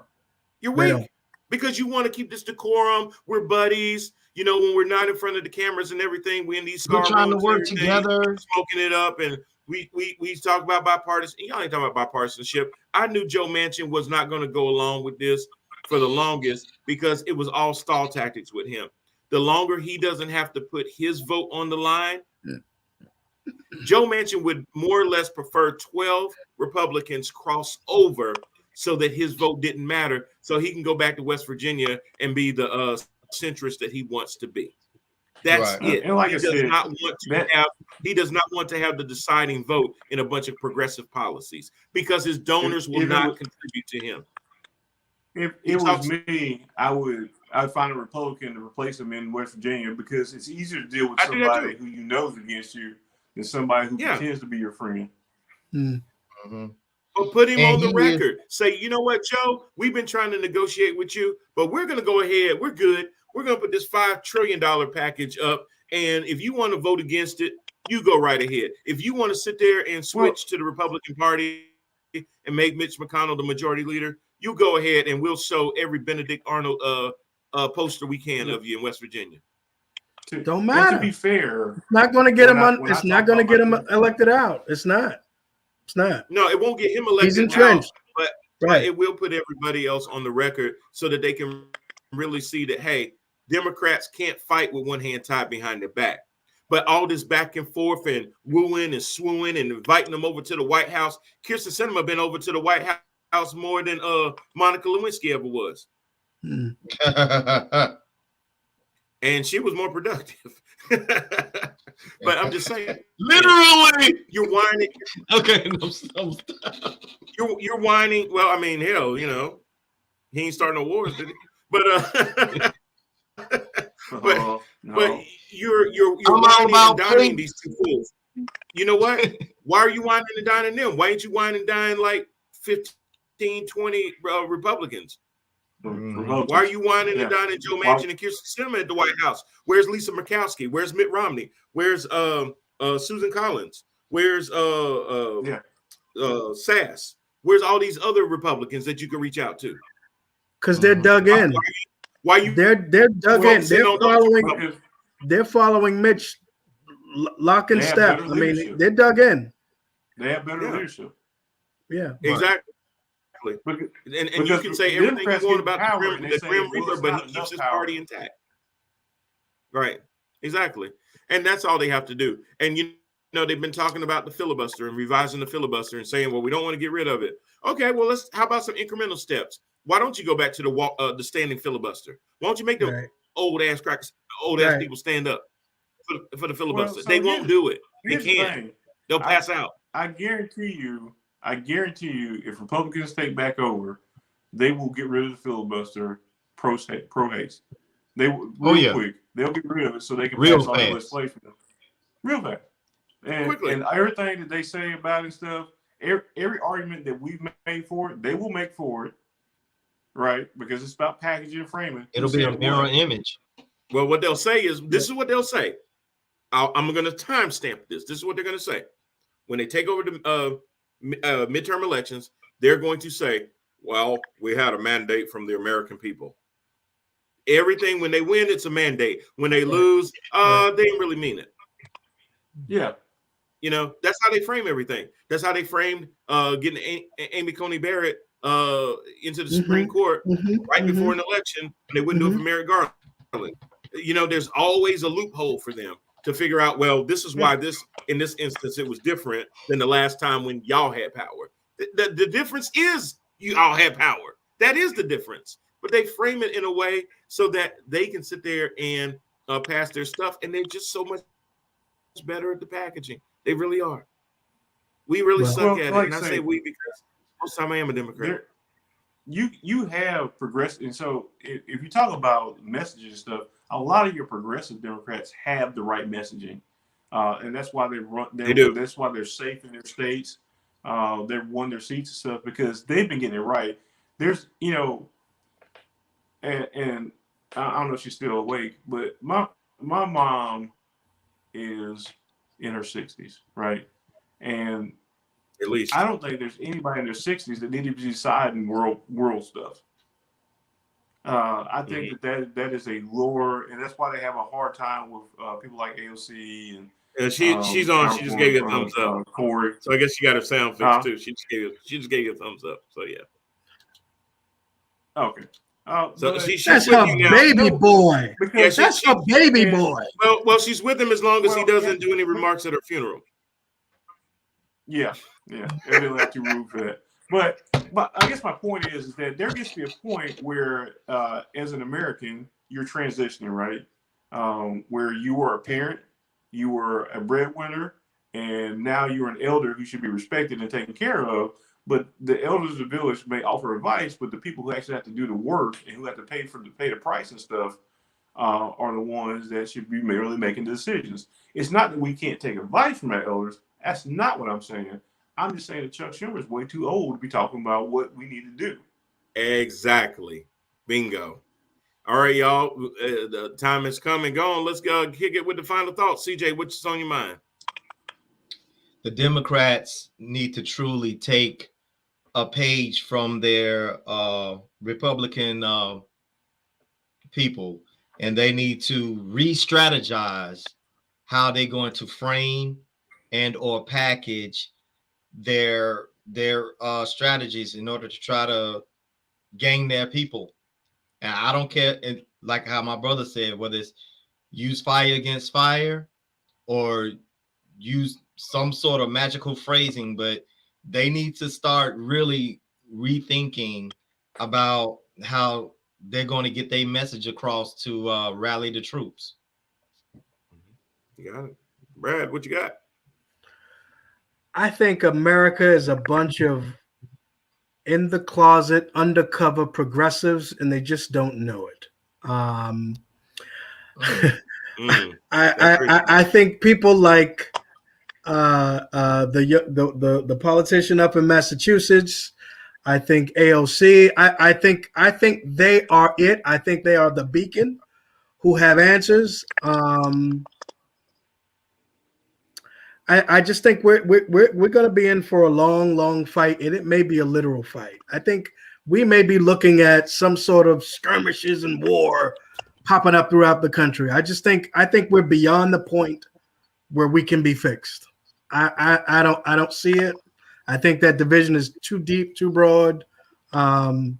You're They weak don't. because you want to keep this decorum. We're buddies. You know, when we're not in front of the cameras and everything, we in these We're cigar trying to rooms work and everything, together. smoking it up, and we talk about bipartisan. Y'all ain't talking about bipartisanship. I knew Joe Manchin was not going to go along with this for the longest because it was all stall tactics with him. The longer he doesn't have to put his vote on the line, Joe Manchin would more or less prefer 12 Republicans cross over so that his vote didn't matter, so he can go back to West Virginia and be the centrist that he wants to be. That's Right. it. And like He I does said, not want to have. He does not want to have the deciding vote in a bunch of progressive policies because his donors will not contribute to him. If it was me, I'd find a Republican to replace him in West Virginia because it's easier to deal with somebody who you know is against you than somebody who pretends to be your friend. Mm-hmm. But put him on the record. Say, you know what, Joe? We've been trying to negotiate with you, but we're going to go ahead. We're good. We're going to put this $5 trillion package up. And if you want to vote against it, you go right ahead. If you want to sit there and switch to the Republican Party and make Mitch McConnell the majority leader, you go ahead and we'll show every Benedict Arnold poster we can of you in West Virginia. Don't matter. To be fair, it's not going to get him it's not going to get him elected out. It's not. It's not. No, it won't get him elected. He's entrenched. Out, but it will put everybody else on the record so that they can really see that, hey, Democrats can't fight with one hand tied behind their back. But all this back and forth and wooing and swooing and inviting them over to the White House. Kyrsten Sinema been over to the White House more than Monica Lewinsky ever was. And she was more productive. But I'm just saying, literally, you're whining. Okay, you're whining. Well, I mean, hell, you know, he ain't starting no wars, did he? But but you're whining and dining these two fools. You know what? Why are you whining and dining them? Why ain't you whining and dining like 15, 20 Republicans? Why are you whining and dining Joe Manchin and Kyrsten Sinema at the White House? Where's Lisa Murkowski? Where's Mitt Romney? Where's Susan Collins? Where's Sass? Where's all these other Republicans that you can reach out to? Because they're dug in. Why you? They're dug in. They're following Mitch lock and step. I mean, they're dug in. They have better leadership. Yeah, exactly. And you can say everything you want about the Grim Reaper, but he keeps his party intact. Right. Exactly. And that's all they have to do. And you know, they've been talking about the filibuster and revising the filibuster and saying, well, we don't want to get rid of it. Okay, well, how about some incremental steps? Why don't you go back to the standing filibuster? Why don't you make the old ass people stand up for the filibuster? Well, so they won't do it. They can't. They'll pass out. I guarantee you, if Republicans take back over, they will get rid of the filibuster pro haste. They will quick. They'll get rid of it so they can pass all the legislation. Real fast. And everything that they say about it and stuff, every argument that we've made for it, they will make for it. Right? Because it's about packaging and framing. It'll be a mirror image. Well, what they'll say is, this is what they'll say. I'm going to timestamp this. This is what they're going to say. When they take over the midterm elections, they're going to say, well, we had a mandate from the American people. Everything, when they win, it's a mandate. When they lose, they didn't really mean it. Yeah. You know, that's how they frame everything. That's how they framed getting Amy Coney Barrett into the Supreme Court right before an election, and they wouldn't do it for Merrick Garland. You know, there's always a loophole for them to figure out, well, this is why in this instance, it was different than the last time when y'all had power. The difference is you all had power. That is the difference. but they frame it in a way so that they can sit there and pass their stuff, and they're just so much better at the packaging. They really are. We really suck at it, and I say we because most of the time I am a Democrat. You have progressive, and so if you talk about messaging and stuff, a lot of your progressive Democrats have the right messaging, and that's why they do. That's why they're safe in their states. They've won their seats and stuff because they've been getting it right. There's, and I don't know if she's still awake, but my mom is in her 60s, right? And at least I don't think there's anybody in their 60s that need to be deciding world stuff. I think that is a lower, and that's why they have a hard time with people like AOC and she's on. She just gave you a thumbs up. Corey. So I guess she got her sound fixed too. She just gave you a thumbs up. So yeah. Okay. So that's her baby boy. That's her baby boy. Well, she's with him as long as he doesn't do any remarks at her funeral. Yeah. They'll have to root for that. But I guess my point is that there gets to be a point where, as an American, you're transitioning, right? Where you were a parent, you were a breadwinner, and now you're an elder who should be respected and taken care of. But the elders of the village may offer advice, but the people who actually have to do the work and who have to pay the price and stuff are the ones that should be really making the decisions. It's not that we can't take advice from our elders. That's not what I'm saying. I'm just saying that Chuck Schumer is way too old to be talking about what we need to do. Exactly. Bingo. All right, y'all. The time has come and gone. Let's go kick it with the final thoughts. CJ, what's on your mind? The Democrats need to truly take a page from their Republican people, and they need to re-strategize how they're going to frame and or package their strategies in order to try to gain their people. And I don't care, and like how my brother said, whether it's use fire against fire or use some sort of magical phrasing, but they need to start really rethinking about how they're going to get their message across to rally the troops. You got it. Brad, what you got? I think America is a bunch of in the closet, undercover progressives, and they just don't know it. I think people like the politician up in Massachusetts. I think AOC. I think they are it. I think they are the beacon who have answers. I just think we're going to be in for a long fight, and it may be a literal fight. I think we may be looking at some sort of skirmishes and war popping up throughout the country. I think we're beyond the point where we can be fixed. I don't see it. I think that division is too deep, too broad. But I'm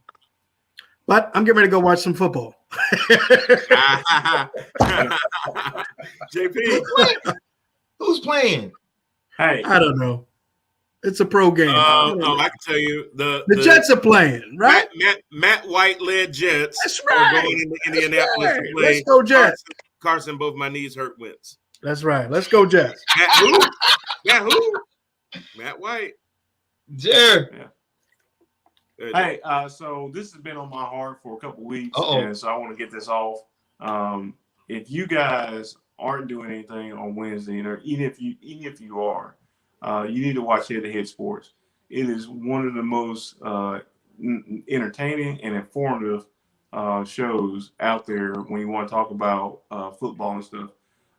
getting ready to go watch some football. JP, who's playing? Hey, I don't know. It's a pro game. I can tell you the Jets are playing, right? Matt White led Jets. That's right. Are going into Indianapolis to play. Let's go Jets. Carson, both my knees hurt wins. That's right. Let's go Jets. Matt who? Matt White. Jared. Yeah. Hey, so this has been on my heart for a couple weeks, and so I want to get this off. If you guys aren't doing anything on Wednesday, or even if you are, you need to watch Head to Head Sports. It is one of the most entertaining and informative shows out there when you want to talk about football and stuff.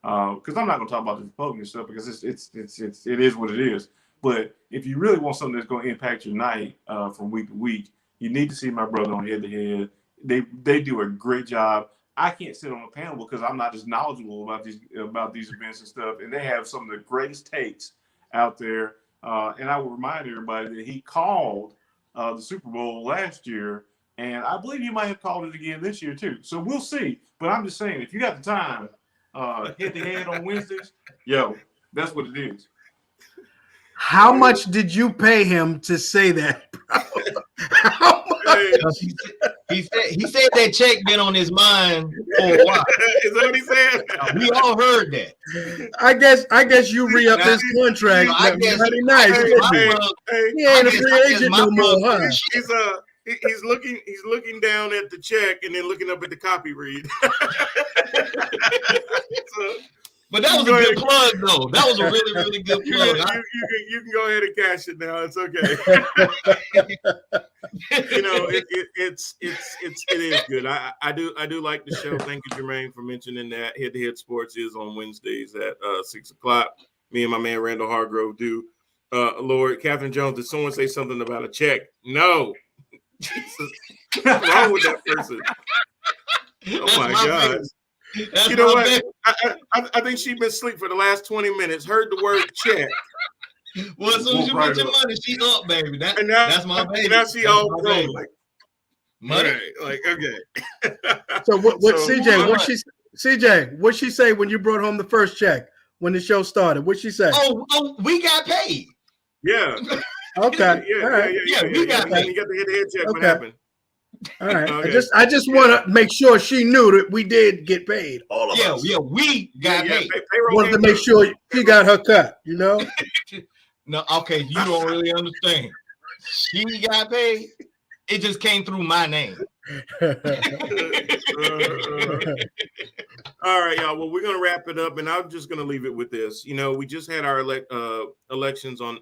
Because I'm not going to talk about the Republican stuff because it is what it is. But if you really want something that's going to impact your night from week to week, you need to see my brother on Head to Head. They do a great job. I can't sit on a panel because I'm not as knowledgeable about these events and stuff. And they have some of the greatest takes out there. And I will remind everybody that he called the Super Bowl last year, and I believe he might have called it again this year too. So we'll see. But I'm just saying, if you got the time, Head to Head on Wednesdays, that's what it is. How much did you pay him to say that, bro? He said that check been on his mind for a while. Is that what he said? We all heard that. I guess you re-up his contract. I guess- Very nice. Hey, He ain't a free agent no more, huh? He's looking down at the check and then looking up at the copy read. So, But that was a good plug, though. That was a really, really good you plug. can go ahead and cash it now. It's okay. You know, it is good. I do like the show. Thank you, Jermaine, for mentioning that. Head to Head Sports is on Wednesdays at 6:00. Me and my man Randall Hargrove do. Lord, Catherine Jones, did someone say something about a check? No. Jesus. What's wrong with that person? Oh That's my my God. favorite. That's You know my what? favorite. I think she's been asleep for the last 20 minutes, heard the word check. Well, as soon as you mention money, she up, baby. And now, That's my baby. Now she That's all my grown. baby. Like, Money. right, like, okay. So what So, CJ, what'd she say when you brought home the first check when the show started? What'd she say? Oh, we got paid. Yeah. Okay. Yeah, All right. We got yeah. You got to hit the head check. What Okay. happened? All right. Okay. I just want to make sure she knew that we did get paid. All of us. Yeah, we got paid. Payroll Wanted to came make through. sure she got her cut, you know? No, okay, you don't really understand. She got paid. It just came through my name. All right, y'all. Well, we're gonna wrap it up, and I'm just gonna leave it with this. You know, we just had our elections on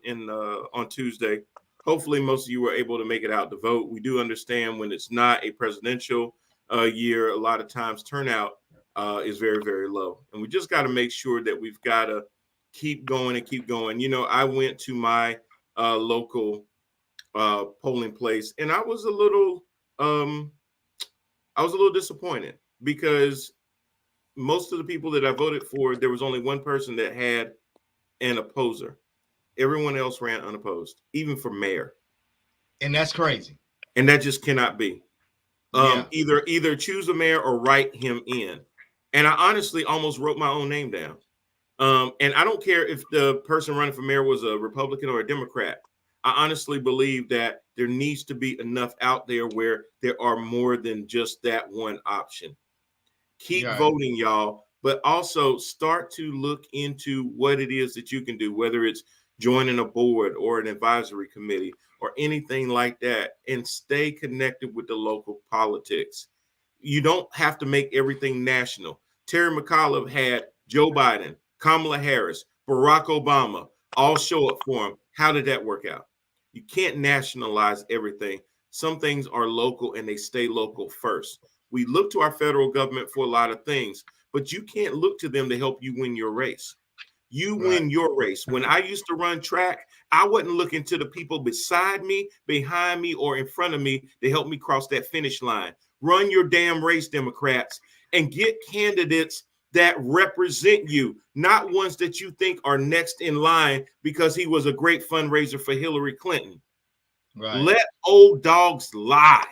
Tuesday. Hopefully, most of you were able to make it out to vote. We do understand when it's not a presidential year, a lot of times turnout is very, very low, and we just got to make sure that we've got to keep going and keep going. You know, I went to my local polling place, and I was a little disappointed because most of the people that I voted for, there was only one person that had an opposer. Everyone else ran unopposed, even for mayor. And that's crazy. And that just cannot be. Either choose a mayor or write him in. And I honestly almost wrote my own name down. And I don't care if the person running for mayor was a Republican or a Democrat. I honestly believe that there needs to be enough out there where there are more than just that one option. Keep voting, y'all, but also start to look into what it is that you can do, whether it's joining a board or an advisory committee or anything like that, and stay connected with the local politics. You don't have to make everything national. Terry McAuliffe had Joe Biden, Kamala Harris, Barack Obama all show up for him. How did that work out? You can't nationalize everything. Some things are local and they stay local first. We look to our federal government for a lot of things, but you can't look to them to help you win your race. You win your race. When I used to run track, I wasn't looking to the people beside me, behind me, or in front of me to help me cross that finish line. Run your damn race, Democrats, and get candidates that represent you, not ones that you think are next in line because he was a great fundraiser for Hillary Clinton. Right. Let old dogs lie.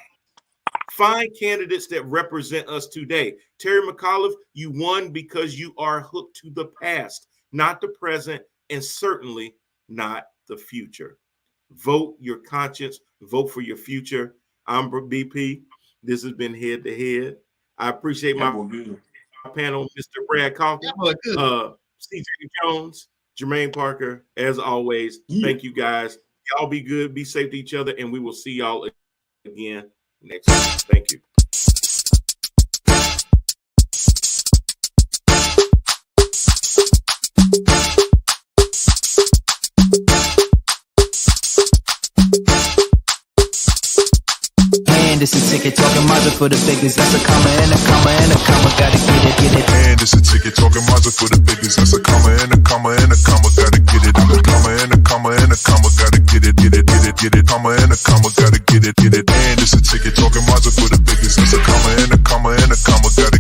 Find candidates that represent us today. Terry McAuliffe, you won because you are hooked to the past, not the present, and certainly not the future. Vote your conscience. Vote for your future. I'm BP. This has been Head to Head. I appreciate my panel, Mr. Brad Calkin, CJ Jones, Jermaine Parker. As always, thank you guys. Y'all be good, be safe to each other, and we will see y'all again next time. Thank you. And it's a ticket talking Mazda for the biggest. That's a comma and a comma and a comma. Gotta get it. And it's a ticket talking Mazda for the biggest. That's a comma and a comma and a comma. Gotta get it. I'm a comma and a comma and a comma. Gotta get it. Comma and a comma. Gotta get it. And it's a ticket talking Mazda for the biggest. That's a comma and a comma and a comma. Gotta